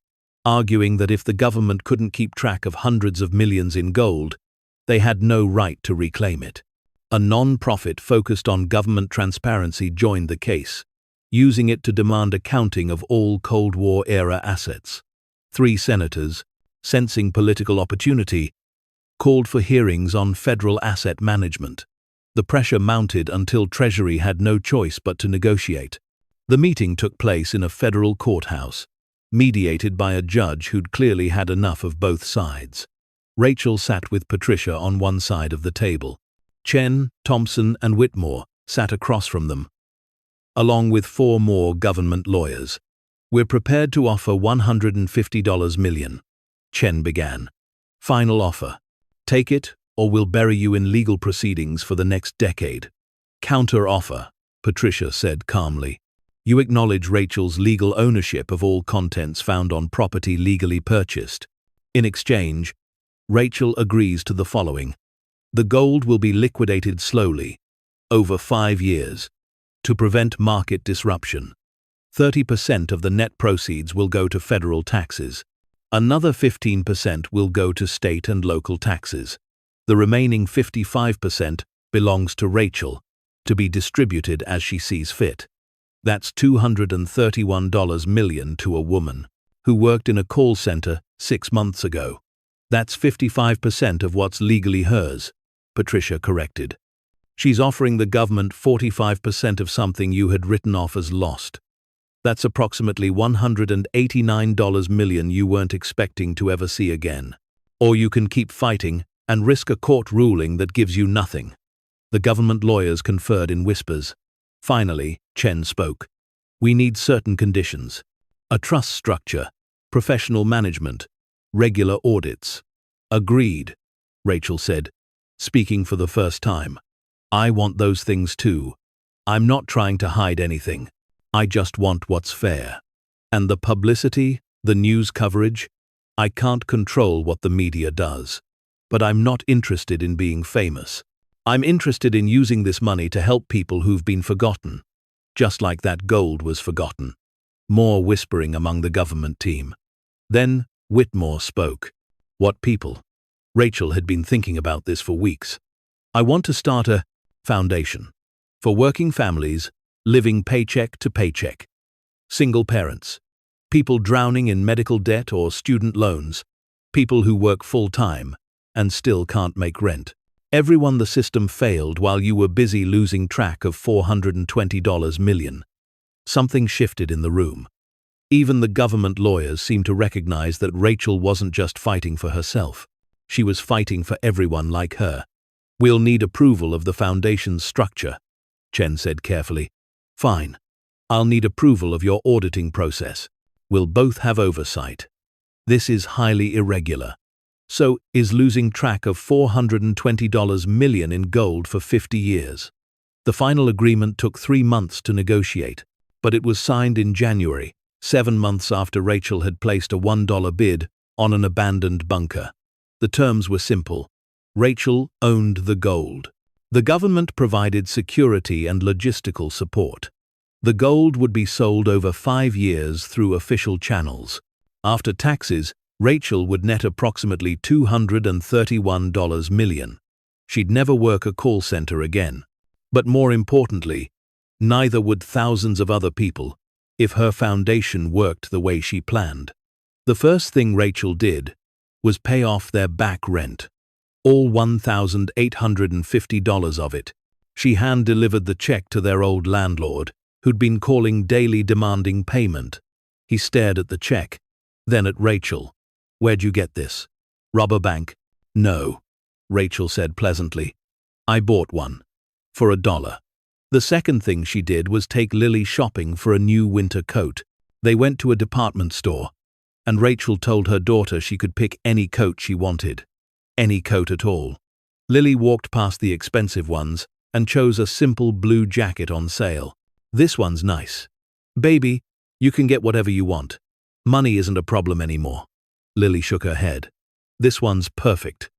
arguing that if the government couldn't keep track of hundreds of millions in gold, they had no right to reclaim it. A non-profit focused on government transparency joined the case, using it to demand accounting of all Cold War-era assets. 3 senators, sensing political opportunity, called for hearings on federal asset management. The pressure mounted until Treasury had no choice but to negotiate. The meeting took place in a federal courthouse, mediated by a judge who'd clearly had enough of both sides. Rachel sat with Patricia on one side of the table. Chen, Thompson, and Whitmore sat across from them, along with 4 more government lawyers. "We're prepared to offer $150 million, Chen began. "Final offer. Take it, or we'll bury you in legal proceedings for the next decade." "Counter offer," Patricia said calmly. "You acknowledge Rachel's legal ownership of all contents found on property legally purchased. In exchange, Rachel agrees to the following. The gold will be liquidated slowly, over 5 years, to prevent market disruption. 30% of the net proceeds will go to federal taxes. Another 15% will go to state and local taxes. The remaining 55% belongs to Rachel, to be distributed as she sees fit. That's $231 million to a woman who worked in a call center 6 months ago. That's 55% of what's legally hers," Patricia corrected. "She's offering the government 45% of something you had written off as lost. That's approximately $189 million you weren't expecting to ever see again. Or you can keep fighting and risk a court ruling that gives you nothing." The government lawyers conferred in whispers. Finally, Chen spoke. "We need certain conditions. A trust structure, professional management, regular audits." "Agreed," Rachel said, speaking for the first time. "I want those things too. I'm not trying to hide anything. I just want what's fair. And the publicity, the news coverage, I can't control what the media does. But I'm not interested in being famous. I'm interested in using this money to help people who've been forgotten, just like that gold was forgotten." More whispering among the government team. Then Whitmore spoke. "What people?" Rachel had been thinking about this for weeks. "I want to start a foundation for working families living paycheck to paycheck. Single parents, people drowning in medical debt or student loans, people who work full-time and still can't make rent. Everyone the system failed while you were busy losing track of $420 million. Something shifted in the room. Even the government lawyers seemed to recognize that Rachel wasn't just fighting for herself. She was fighting for everyone like her. "We'll need approval of the foundation's structure," Chen said carefully. "Fine. I'll need approval of your auditing process. We'll both have oversight. This is highly irregular. So is losing track of $420 million in gold for 50 years. The final agreement took 3 months to negotiate, but it was signed in January, 7 months after Rachel had placed a $1 bid on an abandoned bunker. The terms were simple. Rachel owned the gold. The government provided security and logistical support. The gold would be sold over 5 years through official channels. After taxes, Rachel would net approximately $231 million. She'd never work a call center again. But more importantly, neither would thousands of other people, if her foundation worked the way she planned. The first thing Rachel did was pay off their back rent. All $1,850 of it. She hand-delivered the check to their old landlord, who'd been calling daily demanding payment. He stared at the check, then at Rachel. "Where'd you get this? Rob a bank?" "No," Rachel said pleasantly. "I bought one. For $1. The second thing she did was take Lily shopping for a new winter coat. They went to a department store. and Rachel told her daughter she could pick any coat she wanted. Any coat at all. Lily walked past the expensive ones and chose a simple blue jacket on sale. "This one's nice. Baby, you can get whatever you want. Money isn't a problem anymore." Lily shook her head. "This one's perfect.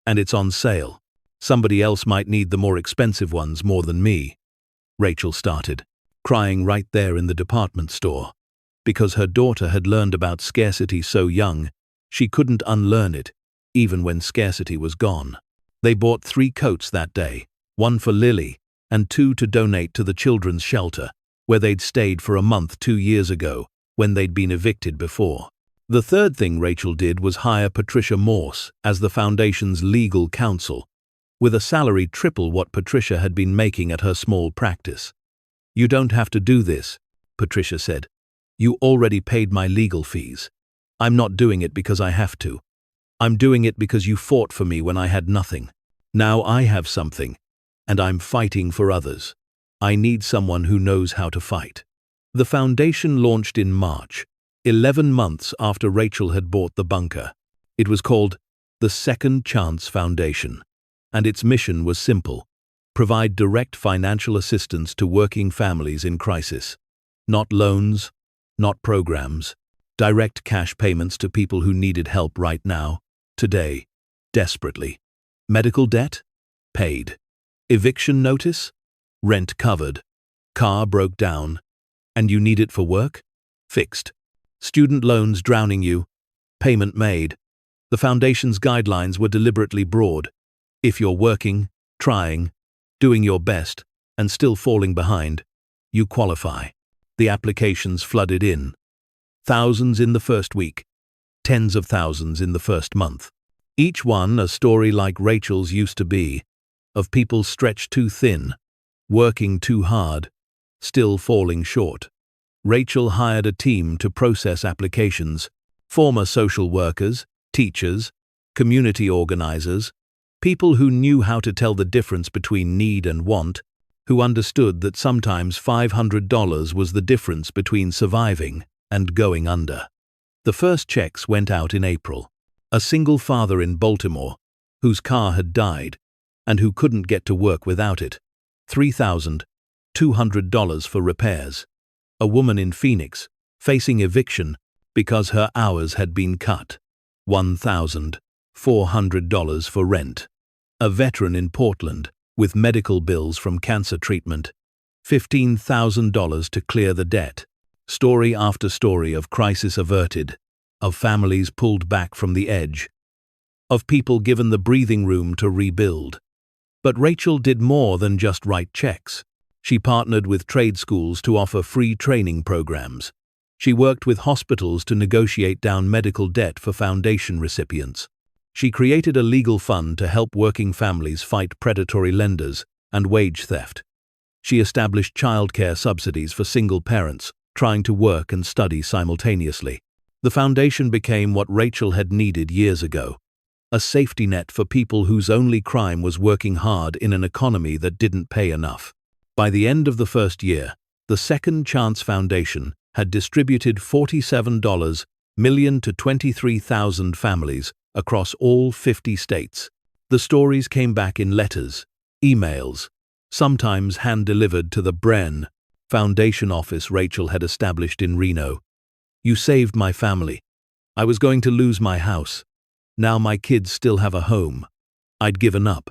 And it's on sale. Somebody else might need the more expensive ones more than me." Rachel started, crying right there in the department store. Because her daughter had learned about scarcity so young, she couldn't unlearn it, even when scarcity was gone. They bought 3 coats that day, 1 for Lily and 2 to donate to the children's shelter, where they'd stayed for a month 2 years ago, when they'd been evicted before. The third thing Rachel did was hire Patricia Morse as the foundation's legal counsel, with a salary triple what Patricia had been making at her small practice. "You don't have to do this," Patricia said. "You already paid my legal fees. I'm not doing it because I have to. I'm doing it because you fought for me when I had nothing. Now I have something, and I'm fighting for others. I need someone who knows how to fight." The foundation launched in March, 11 months after Rachel had bought the bunker. It was called the Second Chance Foundation, and its mission was simple: provide direct financial assistance to working families in crisis. Not loans, not programs, direct cash payments to people who needed help right now, today, desperately. Medical debt? Paid. Eviction notice? Rent covered. Car broke down, and you need it for work? Fixed. Student loans drowning you? Payment made. The foundation's guidelines were deliberately broad. If you're working, trying, doing your best, and still falling behind, you qualify. The applications flooded in. Thousands in the first week, tens of thousands in the first month. Each one a story like Rachel's used to be, of people stretched too thin, working too hard, still falling short. Rachel hired a team to process applications: former social workers, teachers, community organizers, people who knew how to tell the difference between need and want, who understood that sometimes $500 was the difference between surviving and going under. The first checks went out in April. A single father in Baltimore, whose car had died, and who couldn't get to work without it, $3,200 for repairs. A woman in Phoenix, facing eviction because her hours had been cut, $1,400 for rent. A veteran in Portland, with medical bills from cancer treatment, $15,000 to clear the debt. Story after story of crisis averted, of families pulled back from the edge, of people given the breathing room to rebuild. But Rachel did more than just write checks. She partnered with trade schools to offer free training programs. She worked with hospitals to negotiate down medical debt for foundation recipients. She created a legal fund to help working families fight predatory lenders and wage theft. She established childcare subsidies for single parents trying to work and study simultaneously. The foundation became what Rachel had needed years ago: a safety net for people whose only crime was working hard in an economy that didn't pay enough. By the end of the first year, the Second Chance Foundation had distributed $47 million to 23,000 families across all 50 states. The stories came back in letters, emails, sometimes hand-delivered to the Bren Foundation office Rachel had established in Reno. "You saved my family. I was going to lose my house. Now my kids still have a home. I'd given up.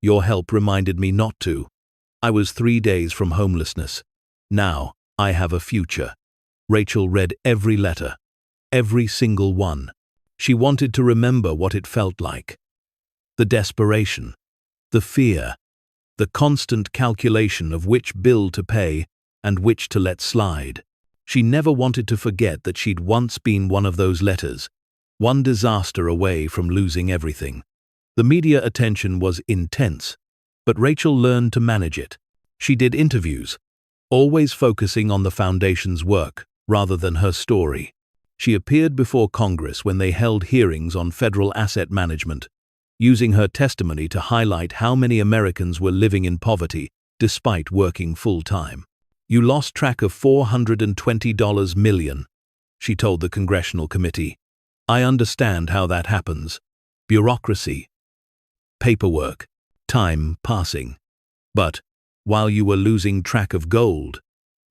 Your help reminded me not to. I was 3 days from homelessness. Now I have a future." Rachel read every letter, every single one. She wanted to remember what it felt like. The desperation, the fear, the constant calculation of which bill to pay and which to let slide. She never wanted to forget that she'd once been one of those letters, one disaster away from losing everything. The media attention was intense, but Rachel learned to manage it. She did interviews, always focusing on the foundation's work rather than her story. She appeared before Congress when they held hearings on federal asset management, using her testimony to highlight how many Americans were living in poverty despite working full-time. "You lost track of $420 million, she told the congressional committee. I understand how that happens. Bureaucracy, paperwork, time passing. But while you were losing track of gold,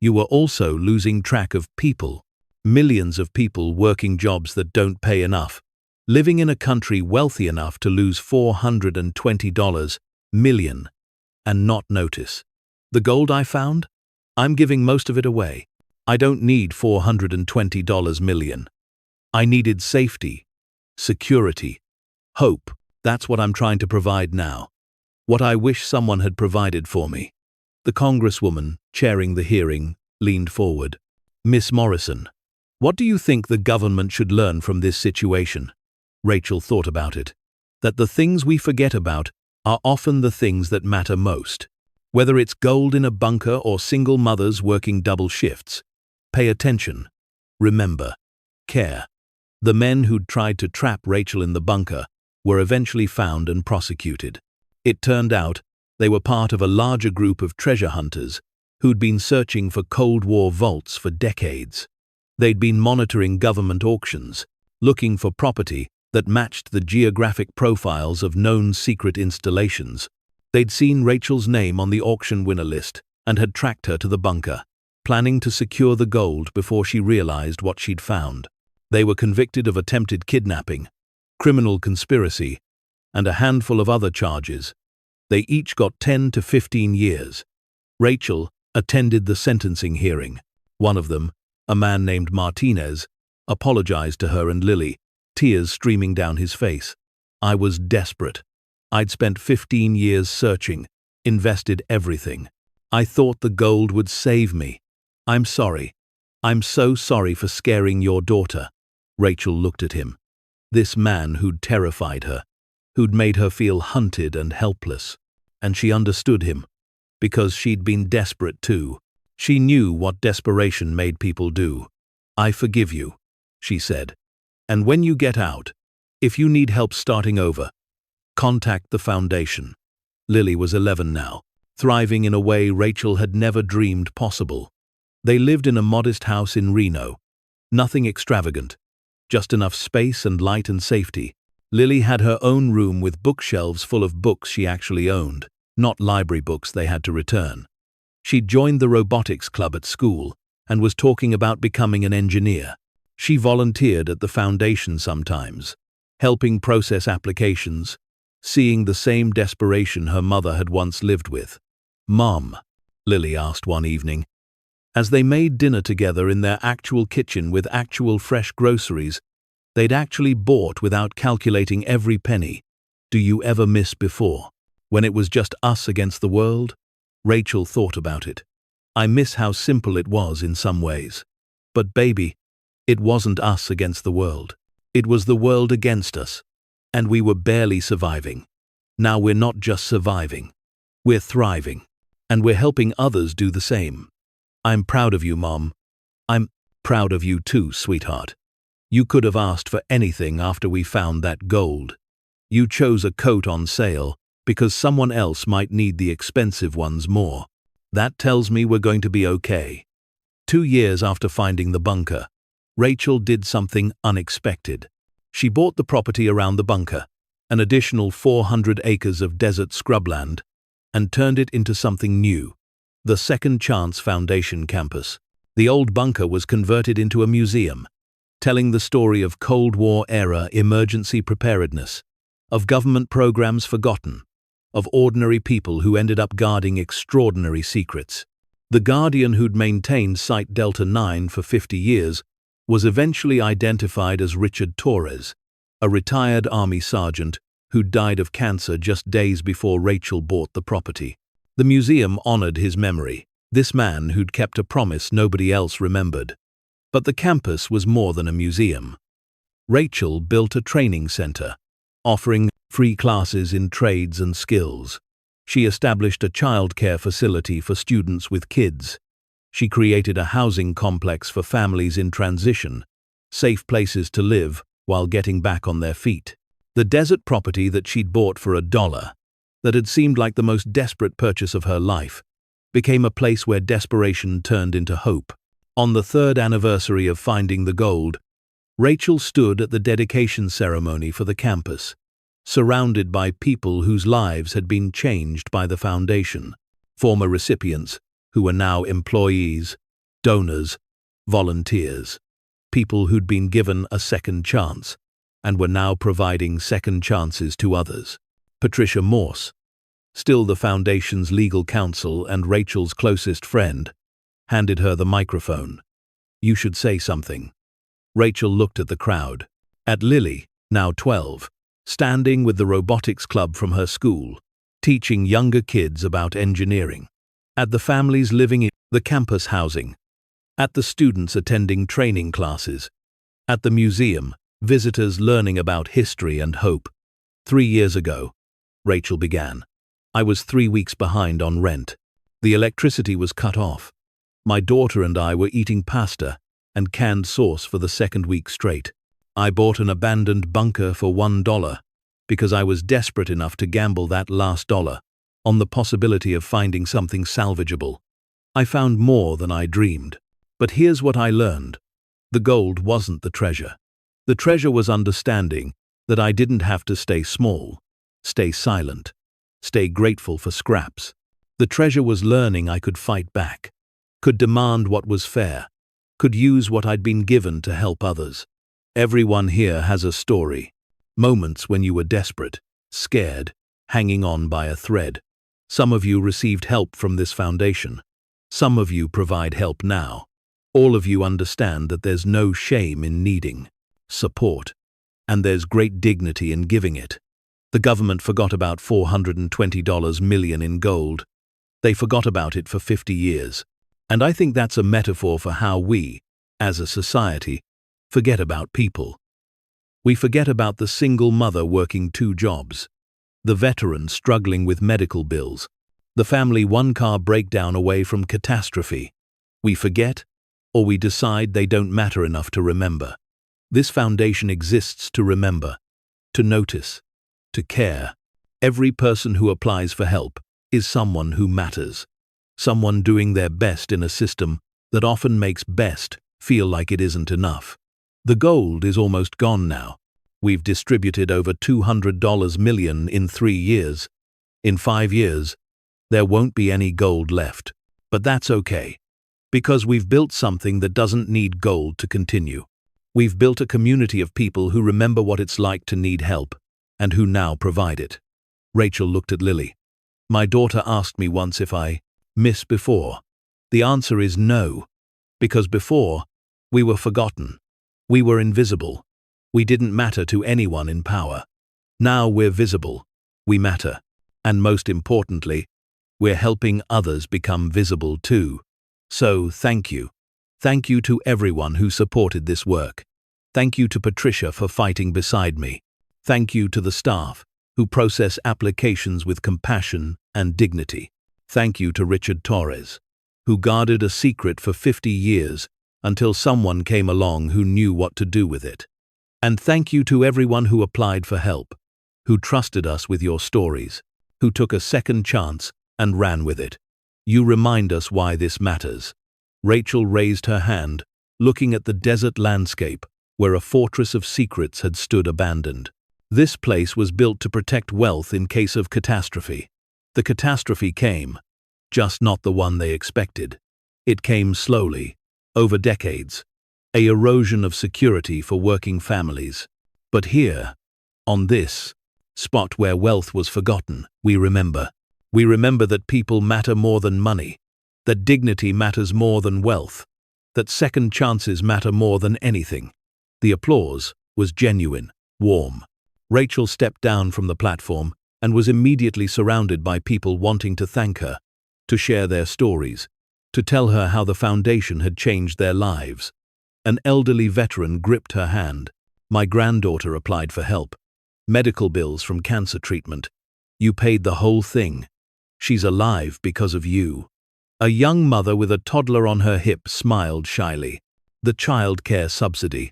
you were also losing track of people. Millions of people working jobs that don't pay enough, living in a country wealthy enough to lose $420 million and not notice. The gold I found? I'm giving most of it away. I don't need $420 million. I needed safety, security, hope. That's what I'm trying to provide now. What I wish someone had provided for me. The congresswoman, chairing the hearing, leaned forward. Miss Morrison, what do you think the government should learn from this situation? Rachel thought about it. That the things we forget about are often the things that matter most. Whether it's gold in a bunker or single mothers working double shifts. Pay attention. Remember. Care. The men who'd tried to trap Rachel in the bunker were eventually found and prosecuted. It turned out they were part of a larger group of treasure hunters who'd been searching for Cold War vaults for decades. They'd been monitoring government auctions, looking for property that matched the geographic profiles of known secret installations. They'd seen Rachel's name on the auction winner list and had tracked her to the bunker, planning to secure the gold before she realized what she'd found. They were convicted of attempted kidnapping, criminal conspiracy, and a handful of other charges. They each got 10 to 15 years. Rachel attended the sentencing hearing. One of them, a man named Martinez, apologized to her and Lily, tears streaming down his face. I was desperate. I'd spent 15 years searching, invested everything. I thought the gold would save me. I'm sorry. I'm so sorry for scaring your daughter. Rachel looked at him. This man who'd terrified her, who'd made her feel hunted and helpless. And she understood him, because she'd been desperate too. She knew what desperation made people do. I forgive you, she said. And when you get out, if you need help starting over, contact the foundation. Lily was 11 now, thriving in a way Rachel had never dreamed possible. They lived in a modest house in Reno. Nothing extravagant, just enough space and light and safety. Lily had her own room with bookshelves full of books she actually owned, not library books they had to return. She'd joined the robotics club at school and was talking about becoming an engineer. She volunteered at the foundation sometimes, helping process applications, seeing the same desperation her mother had once lived with. "Mom," Lily asked one evening, as they made dinner together in their actual kitchen with actual fresh groceries they'd actually bought without calculating every penny, "do you ever miss before, when it was just us against the world?" Rachel thought about it. "I miss how simple it was in some ways. But baby, it wasn't us against the world. It was the world against us. And we were barely surviving. Now we're not just surviving. We're thriving. And we're helping others do the same. I'm proud of you, Mom. I'm proud of you too, sweetheart. You could have asked for anything after we found that gold. You chose a coat on sale because someone else might need the expensive ones more. That tells me we're going to be okay." 2 years after finding the bunker, Rachel did something unexpected. She bought the property around the bunker, an additional 400 acres of desert scrubland, and turned it into something new, the Second Chance Foundation campus. The old bunker was converted into a museum, telling the story of Cold War-era emergency preparedness, of government programs forgotten, of ordinary people who ended up guarding extraordinary secrets. The guardian who'd maintained Site Delta 9 for 50 years was eventually identified as Richard Torres, a retired Army sergeant who died of cancer just days before Rachel bought the property. The museum honored his memory, this man who'd kept a promise nobody else remembered. But the campus was more than a museum. Rachel built a training center, offering free classes in trades and skills. She established a childcare facility for students with kids. She created a housing complex for families in transition, safe places to live while getting back on their feet. The desert property that she'd bought for $1, that had seemed like the most desperate purchase of her life, became a place where desperation turned into hope. On the 3rd anniversary of finding the gold, Rachel stood at the dedication ceremony for the campus, surrounded by people whose lives had been changed by the foundation, former recipients who were now employees, donors, volunteers, people who'd been given a second chance and were now providing second chances to others. Patricia Morse, still the foundation's legal counsel and Rachel's closest friend, handed her the microphone. "You should say something." Rachel looked at the crowd. At Lily, now 12, standing with the robotics club from her school, teaching younger kids about engineering. At the families living in the campus housing. At the students attending training classes. At the museum, visitors learning about history and hope. 3 years ago, Rachel began. I was 3 weeks behind on rent. The electricity was cut off. My daughter and I were eating pasta and canned sauce for the second week straight. I bought an abandoned bunker for $1 because I was desperate enough to gamble that last dollar on the possibility of finding something salvageable. I found more than I dreamed. But here's what I learned. The gold wasn't the treasure. The treasure was understanding that I didn't have to stay small, stay silent, stay grateful for scraps. The treasure was learning I could fight back, could demand what was fair, could use what I'd been given to help others. Everyone here has a story. Moments when you were desperate, scared, hanging on by a thread. Some of you received help from this foundation. Some of you provide help now. All of you understand that there's no shame in needing support, and there's great dignity in giving it. The government forgot about $420 million in gold. They forgot about it for 50 years. And I think that's a metaphor for how we, as a society, forget about people. We forget about the single mother working 2 jobs, the veteran struggling with medical bills, the family one-car breakdown away from catastrophe. We forget, or we decide they don't matter enough to remember. This foundation exists to remember, to notice, to care. Every person who applies for help is someone who matters, someone doing their best in a system that often makes best feel like it isn't enough. The gold is almost gone now. We've distributed over $200 million in 3 years. In 5 years, there won't be any gold left. But that's okay, because we've built something that doesn't need gold to continue. We've built a community of people who remember what it's like to need help, and who now provide it. Rachel looked at Lily. My daughter asked me once if I miss before. The answer is no, because before, we were forgotten. We were invisible. We didn't matter to anyone in power. Now we're visible. We matter. And most importantly, we're helping others become visible too. So, thank you. Thank you to everyone who supported this work. Thank you to Patricia for fighting beside me. Thank you to the staff who process applications with compassion and dignity. Thank you to Richard Torres, who guarded a secret for 50 years until someone came along who knew what to do with it. And thank you to everyone who applied for help, who trusted us with your stories, who took a second chance and ran with it. You remind us why this matters. Rachel raised her hand, looking at the desert landscape where a fortress of secrets had stood abandoned. This place was built to protect wealth in case of catastrophe. The catastrophe came, just not the one they expected. It came slowly, over decades, a erosion of security for working families. But here, on this spot where wealth was forgotten, we remember. We remember that people matter more than money, that dignity matters more than wealth, that second chances matter more than anything. The applause was genuine, warm. Rachel stepped down from the platform and was immediately surrounded by people wanting to thank her, to share their stories, to tell her how the foundation had changed their lives. An elderly veteran gripped her hand. My granddaughter applied for help. Medical bills from cancer treatment. You paid the whole thing. She's alive because of you. A young mother with a toddler on her hip smiled shyly. The child care subsidy.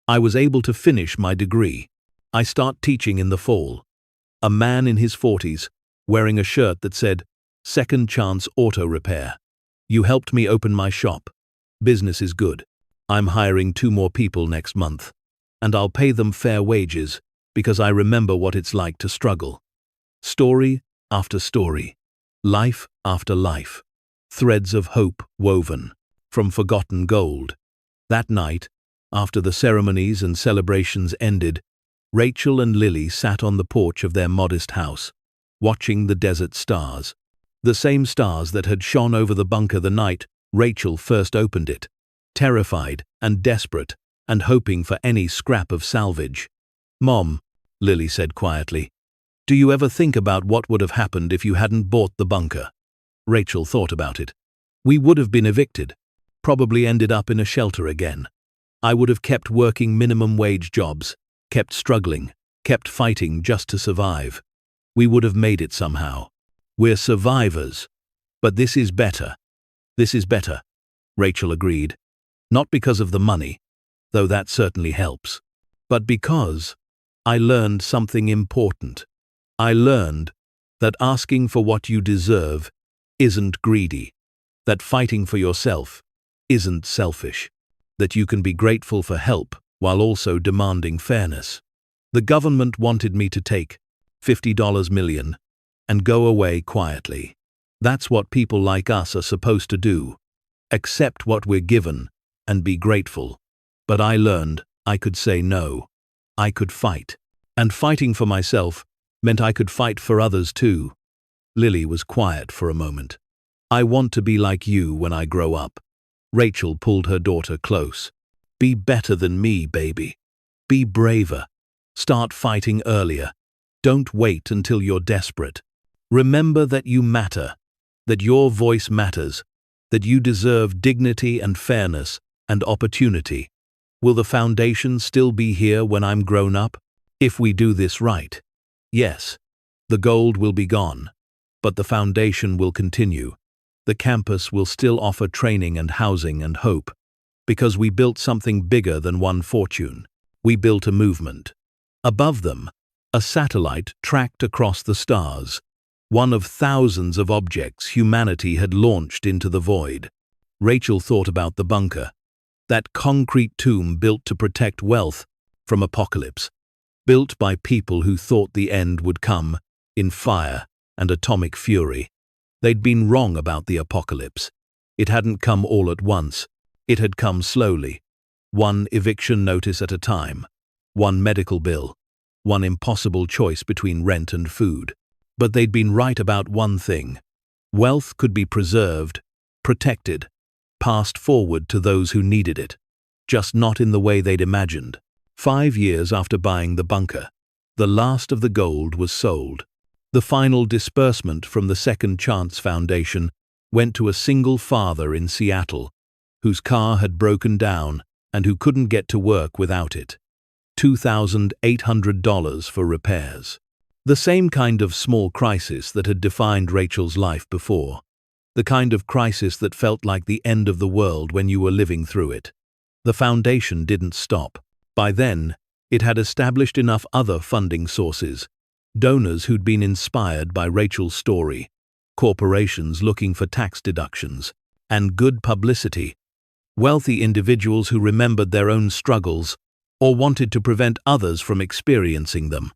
I was able to finish my degree. I start teaching in the fall. A man in his 40s, wearing a shirt that said, Second Chance Auto Repair. You helped me open my shop. Business is good. I'm hiring 2 more people next month. and I'll pay them fair wages because I remember what it's like to struggle. Story after story, life after life, threads of hope woven from forgotten gold. That night, after the ceremonies and celebrations ended, Rachel and Lily sat on the porch of their modest house, watching the desert stars. The same stars that had shone over the bunker the night Rachel first opened it, terrified and desperate and hoping for any scrap of salvage. "Mom," Lily said quietly, "do you ever think about what would have happened if you hadn't bought the bunker?" Rachel thought about it. "We would have been evicted, probably ended up in a shelter again. I would have kept working minimum wage jobs, kept struggling, kept fighting just to survive. We would have made it somehow. We're survivors. But this is better. This is better," Rachel agreed. "Not because of the money, though that certainly helps, but because I learned something important. I learned that asking for what you deserve isn't greedy, that fighting for yourself isn't selfish, that you can be grateful for help while also demanding fairness. The government wanted me to take $50 million and go away quietly. That's what people like us are supposed to do, accept what we're given and be grateful. But I learned I could say no. I could fight. And fighting for myself meant I could fight for others too." Lily was quiet for a moment. "I want to be like you when I grow up." Rachel pulled her daughter close. "Be better than me, baby. Be braver. Start fighting earlier. Don't wait until you're desperate. Remember that you matter, that your voice matters, that you deserve dignity and fairness and opportunity. Will the foundation still be here when I'm grown up? If we do this right. Yes, the gold will be gone, but the foundation will continue. The campus will still offer training and housing and hope, because we built something bigger than one fortune. We built a movement. Above them, a satellite tracked across the stars, one of thousands of objects humanity had launched into the void." Rachel thought about the bunker, that concrete tomb built to protect wealth from apocalypse, built by people who thought the end would come in fire and atomic fury. They'd been wrong about the apocalypse. It hadn't come all at once. It had come slowly. One eviction notice at a time. One medical bill. One impossible choice between rent and food. But they'd been right about one thing. Wealth could be preserved, protected, passed forward to those who needed it, just not in the way they'd imagined. 5 years after buying the bunker, the last of the gold was sold. The final disbursement from the Second Chance Foundation went to a single father in Seattle, whose car had broken down and who couldn't get to work without it. $2,800 for repairs. The same kind of small crisis that had defined Rachel's life before. The kind of crisis that felt like the end of the world when you were living through it. The foundation didn't stop. By then, it had established enough other funding sources. Donors who'd been inspired by Rachel's story, corporations looking for tax deductions, and good publicity. Wealthy individuals who remembered their own struggles or wanted to prevent others from experiencing them.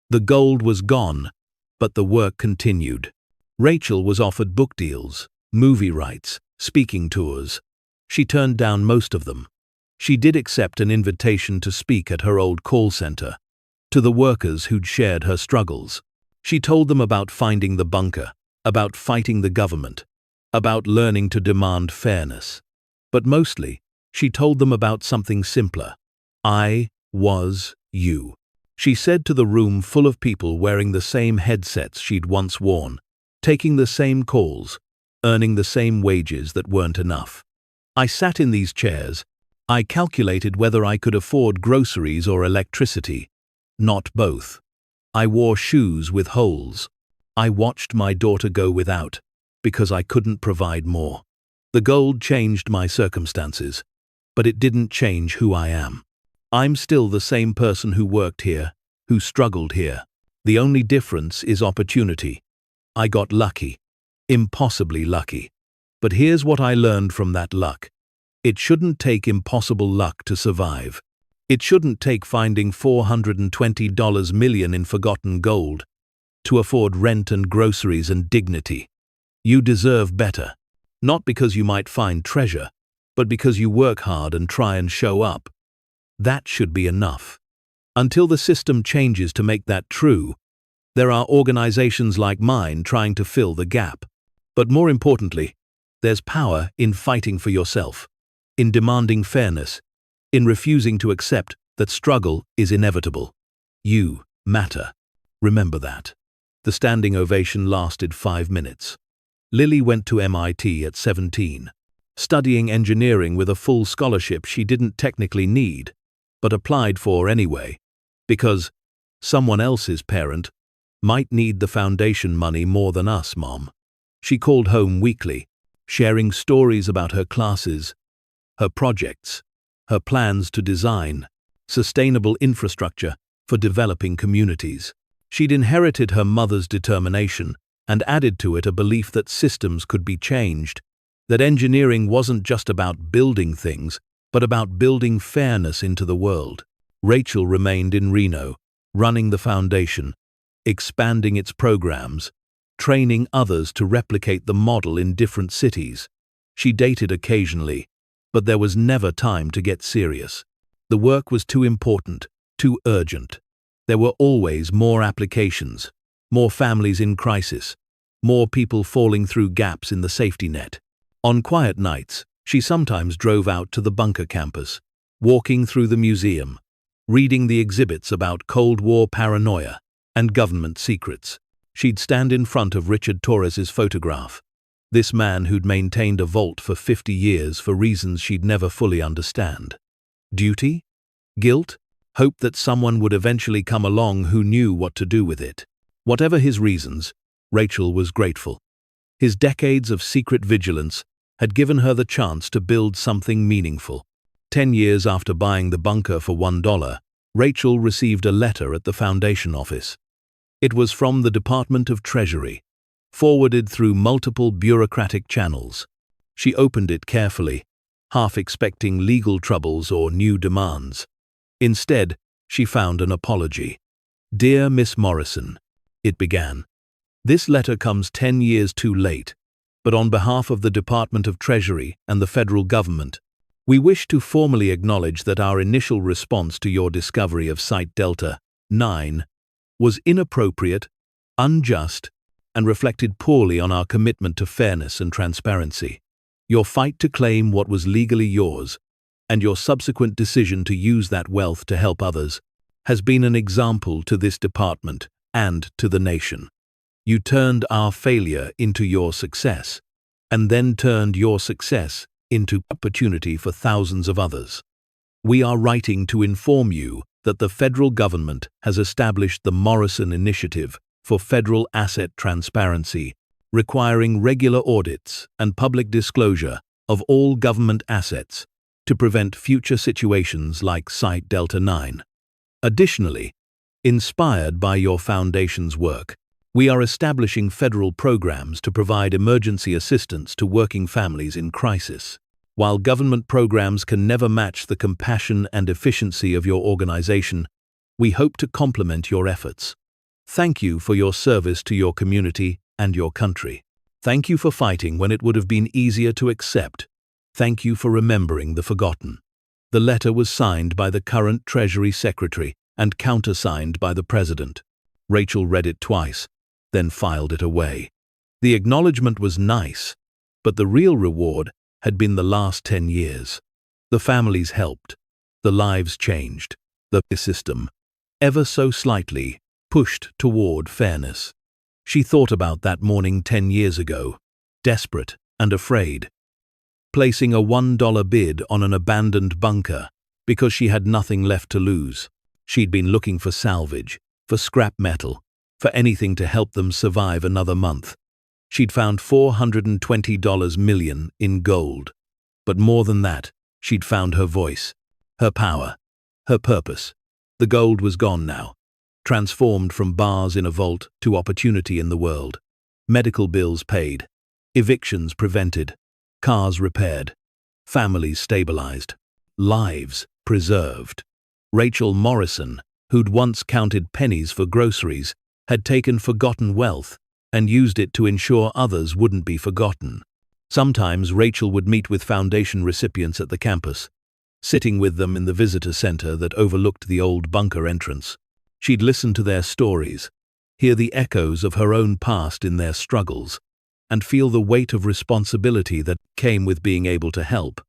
The gold was gone, but the work continued. Rachel was offered book deals, movie rights, speaking tours. She turned down most of them. She did accept an invitation to speak at her old call center, to the workers who'd shared her struggles. She told them about finding the bunker, about fighting the government, about learning to demand fairness. But mostly, she told them about something simpler. I was you. She said to the room full of people wearing the same headsets she'd once worn, taking the same calls, earning the same wages that weren't enough. I sat in these chairs. I calculated whether I could afford groceries or electricity. Not both. I wore shoes with holes. I watched my daughter go without, because I couldn't provide more. The gold changed my circumstances, but it didn't change who I am. I'm still the same person who worked here, who struggled here. The only difference is opportunity. I got lucky, impossibly lucky. But here's what I learned from that luck. It shouldn't take impossible luck to survive. It shouldn't take finding $420 million in forgotten gold to afford rent and groceries and dignity. You deserve better, not because you might find treasure, but because you work hard and try and show up. That should be enough. Until the system changes to make that true, there are organizations like mine trying to fill the gap. But more importantly, there's power in fighting for yourself, in demanding fairness, in refusing to accept that struggle is inevitable. You matter. Remember that. The standing ovation lasted 5 minutes. Lily went to MIT at 17, studying engineering with a full scholarship she didn't technically need, but applied for anyway, because someone else's parent might need the foundation money more than us, Mom. She called home weekly, sharing stories about her classes, her projects, her plans to design sustainable infrastructure for developing communities. She'd inherited her mother's determination and added to it a belief that systems could be changed, that engineering wasn't just about building things, but about building fairness into the world. Rachel remained in Reno, running the foundation, expanding its programs, training others to replicate the model in different cities. She dated occasionally, but there was never time to get serious. The work was too important, too urgent. There were always more applications, more families in crisis, more people falling through gaps in the safety net. On quiet nights, she sometimes drove out to the bunker campus, walking through the museum, reading the exhibits about Cold War paranoia and government secrets. She'd stand in front of Richard Torres's photograph, this man who'd maintained a vault for 50 years for reasons she'd never fully understand. Duty? Guilt? Hope that someone would eventually come along who knew what to do with it. Whatever his reasons, Rachel was grateful. His decades of secret vigilance had given her the chance to build something meaningful. 10 years after buying the bunker for $1, Rachel received a letter at the foundation office. It was from the Department of Treasury, forwarded through multiple bureaucratic channels. She opened it carefully, half expecting legal troubles or new demands. Instead, she found an apology. "Dear Miss Morrison," it began. "This letter comes 10 years too late, but on behalf of the Department of Treasury and the federal government, we wish to formally acknowledge that our initial response to your discovery of Site Delta 9 was inappropriate, unjust, and reflected poorly on our commitment to fairness and transparency. Your fight to claim what was legally yours, and your subsequent decision to use that wealth to help others, has been an example to this department and to the nation. You turned our failure into your success, and then turned your success into opportunity for thousands of others. We are writing to inform you that the federal government has established the Morrison Initiative for Federal Asset Transparency, requiring regular audits and public disclosure of all government assets to prevent future situations like Site Delta 9. Additionally, inspired by your foundation's work, we are establishing federal programs to provide emergency assistance to working families in crisis. While government programs can never match the compassion and efficiency of your organization, we hope to complement your efforts. Thank you for your service to your community and your country. Thank you for fighting when it would have been easier to accept. Thank you for remembering the forgotten. The letter was signed by the current Treasury Secretary and countersigned by the President. Rachel read it twice, then filed it away. The acknowledgement was nice, but the real reward had been the last 10 years. The families helped, the lives changed, the system, ever so slightly, pushed toward fairness. She thought about that morning 10 years ago, desperate and afraid, placing a $1 bid on an abandoned bunker because she had nothing left to lose. She'd been looking for salvage, for scrap metal, for anything to help them survive another month. She'd found $420 million in gold. But more than that, she'd found her voice, her power, her purpose. The gold was gone now, transformed from bars in a vault to opportunity in the world. Medical bills paid, evictions prevented, cars repaired, families stabilized, lives preserved. Rachel Morrison, who'd once counted pennies for groceries, had taken forgotten wealth and used it to ensure others wouldn't be forgotten. Sometimes Rachel would meet with foundation recipients at the campus, sitting with them in the visitor center that overlooked the old bunker entrance. She'd listen to their stories, hear the echoes of her own past in their struggles, and feel the weight of responsibility that came with being able to help.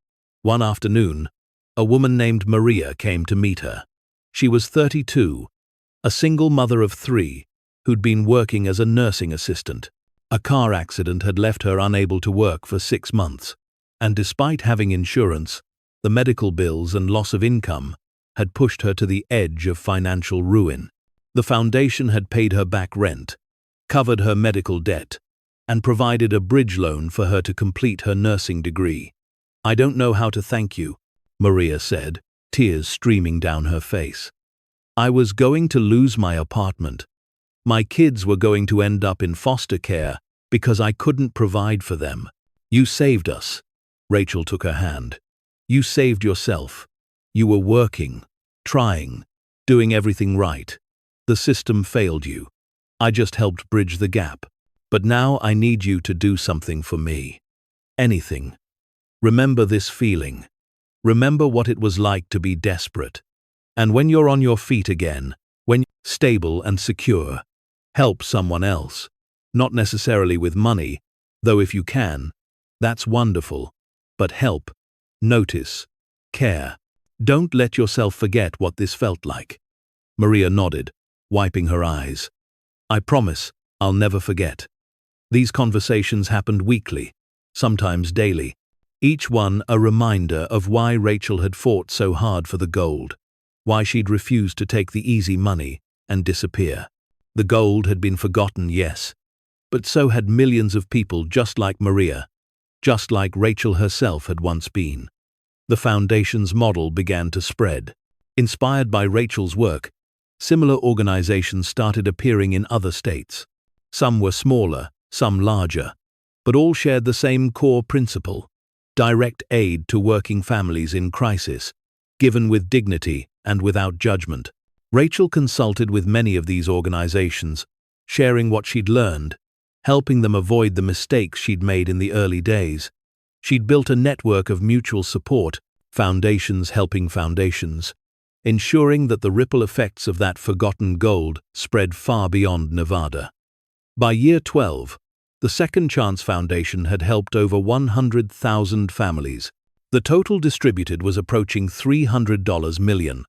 One afternoon, a woman named Maria came to meet her. She was 32, a single mother of 3, who'd been working as a nursing assistant. A car accident had left her unable to work for 6 months, and despite having insurance, the medical bills and loss of income had pushed her to the edge of financial ruin. The foundation had paid her back rent, covered her medical debt, and provided a bridge loan for her to complete her nursing degree. "I don't know how to thank you," Maria said, tears streaming down her face. "I was going to lose my apartment. My kids were going to end up in foster care because I couldn't provide for them. You saved us." Rachel took her hand. "You saved yourself. You were working, trying, doing everything right. The system failed you. I just helped bridge the gap. But now I need you to do something for me. Anything. Remember this feeling. Remember what it was like to be desperate. And when you're on your feet again, when you're stable and secure, help someone else. Not necessarily with money, though if you can, that's wonderful. But help, notice, care. Don't let yourself forget what this felt like." Maria nodded, wiping her eyes. "I promise I'll never forget." These conversations happened weekly, sometimes daily, each one a reminder of why Rachel had fought so hard for the gold, why she'd refused to take the easy money and disappear. The gold had been forgotten, yes, but so had millions of people just like Maria, just like Rachel herself had once been. The foundation's model began to spread. Inspired by Rachel's work, similar organizations started appearing in other states. Some were smaller, some larger, but all shared the same core principle: direct aid to working families in crisis, given with dignity and without judgment. Rachel consulted with many of these organizations, sharing what she'd learned, helping them avoid the mistakes she'd made in the early days. She'd built a network of mutual support, foundations helping foundations, ensuring that the ripple effects of that forgotten gold spread far beyond Nevada. By year 12, the Second Chance Foundation had helped over 100,000 families. The total distributed was approaching $300 million,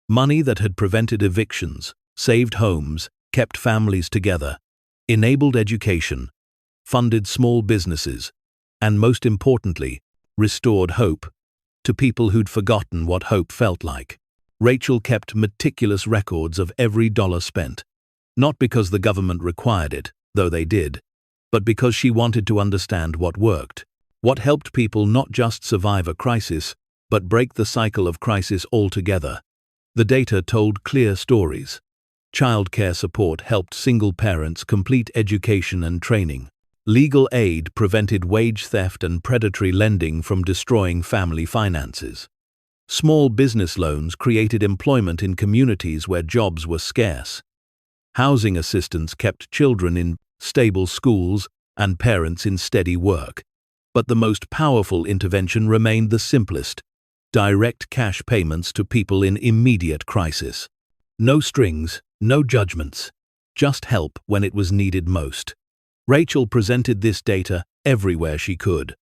money that had prevented evictions, saved homes, kept families together, enabled education, funded small businesses, and most importantly, restored hope to people who'd forgotten what hope felt like. Rachel kept meticulous records of every dollar spent, not because the government required it, though they did, but because she wanted to understand what worked, what helped people not just survive a crisis, but break the cycle of crisis altogether. The data told clear stories. Childcare support helped single parents complete education and training. Legal aid prevented wage theft and predatory lending from destroying family finances. Small business loans created employment in communities where jobs were scarce. Housing assistance kept children in stable schools and parents in steady work. But the most powerful intervention remained the simplest: direct cash payments to people in immediate crisis. No strings, no judgments, just help when it was needed most. Rachel presented this data everywhere she could: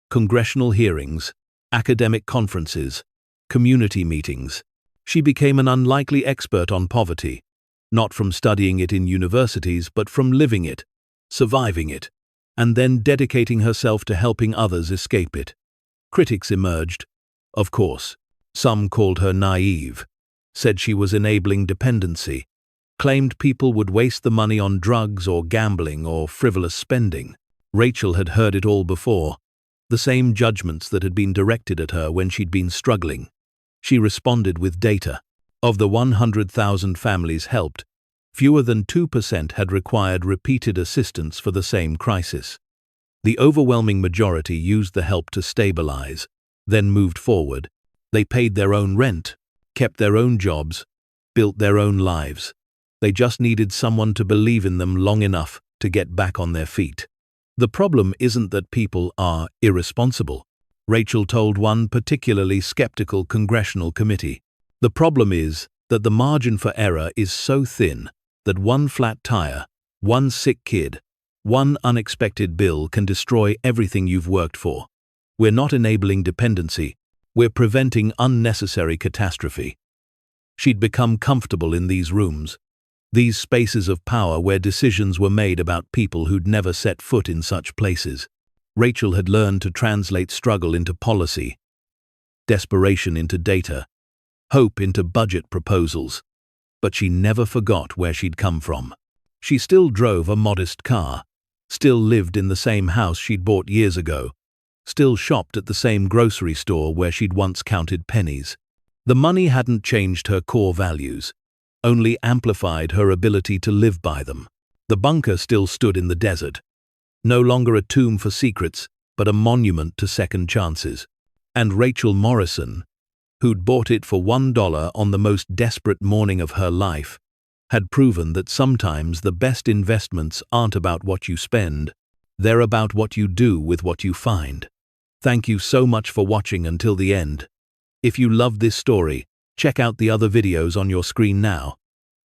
congressional hearings, academic conferences, community meetings. She became an unlikely expert on poverty, not from studying it in universities, but from living it, surviving it, and then dedicating herself to helping others escape it. Critics emerged, of course. Some called her naive, said she was enabling dependency, claimed people would waste the money on drugs or gambling or frivolous spending. Rachel had heard it all before, the same judgments that had been directed at her when she'd been struggling. She responded with data. Of the 100,000 families helped, fewer than 2% had required repeated assistance for the same crisis. The overwhelming majority used the help to stabilize, then moved forward. They paid their own rent, kept their own jobs, built their own lives. They just needed someone to believe in them long enough to get back on their feet. The problem isn't that people are irresponsible, Rachel told one particularly skeptical congressional committee. The problem is that the margin for error is so thin that one flat tire, one sick kid, one unexpected bill can destroy everything you've worked for. We're not enabling dependency, we're preventing unnecessary catastrophe. She'd become comfortable in these rooms, these spaces of power where decisions were made about people who'd never set foot in such places. Rachel had learned to translate struggle into policy, desperation into data, hope into budget proposals, but she never forgot where she'd come from. She still drove a modest car, still lived in the same house she'd bought years ago, still shopped at the same grocery store where she'd once counted pennies. The money hadn't changed her core values, only amplified her ability to live by them. The bunker still stood in the desert, no longer a tomb for secrets, but a monument to second chances. And Rachel Morrison, who'd bought it for $1 on the most desperate morning of her life, had proven that sometimes the best investments aren't about what you spend, they're about what you do with what you find. Thank you so much for watching until the end. If you loved this story, check out the other videos on your screen now.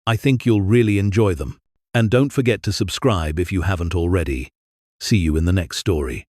I think you'll really enjoy them. And don't forget to subscribe if you haven't already. See you in the next story.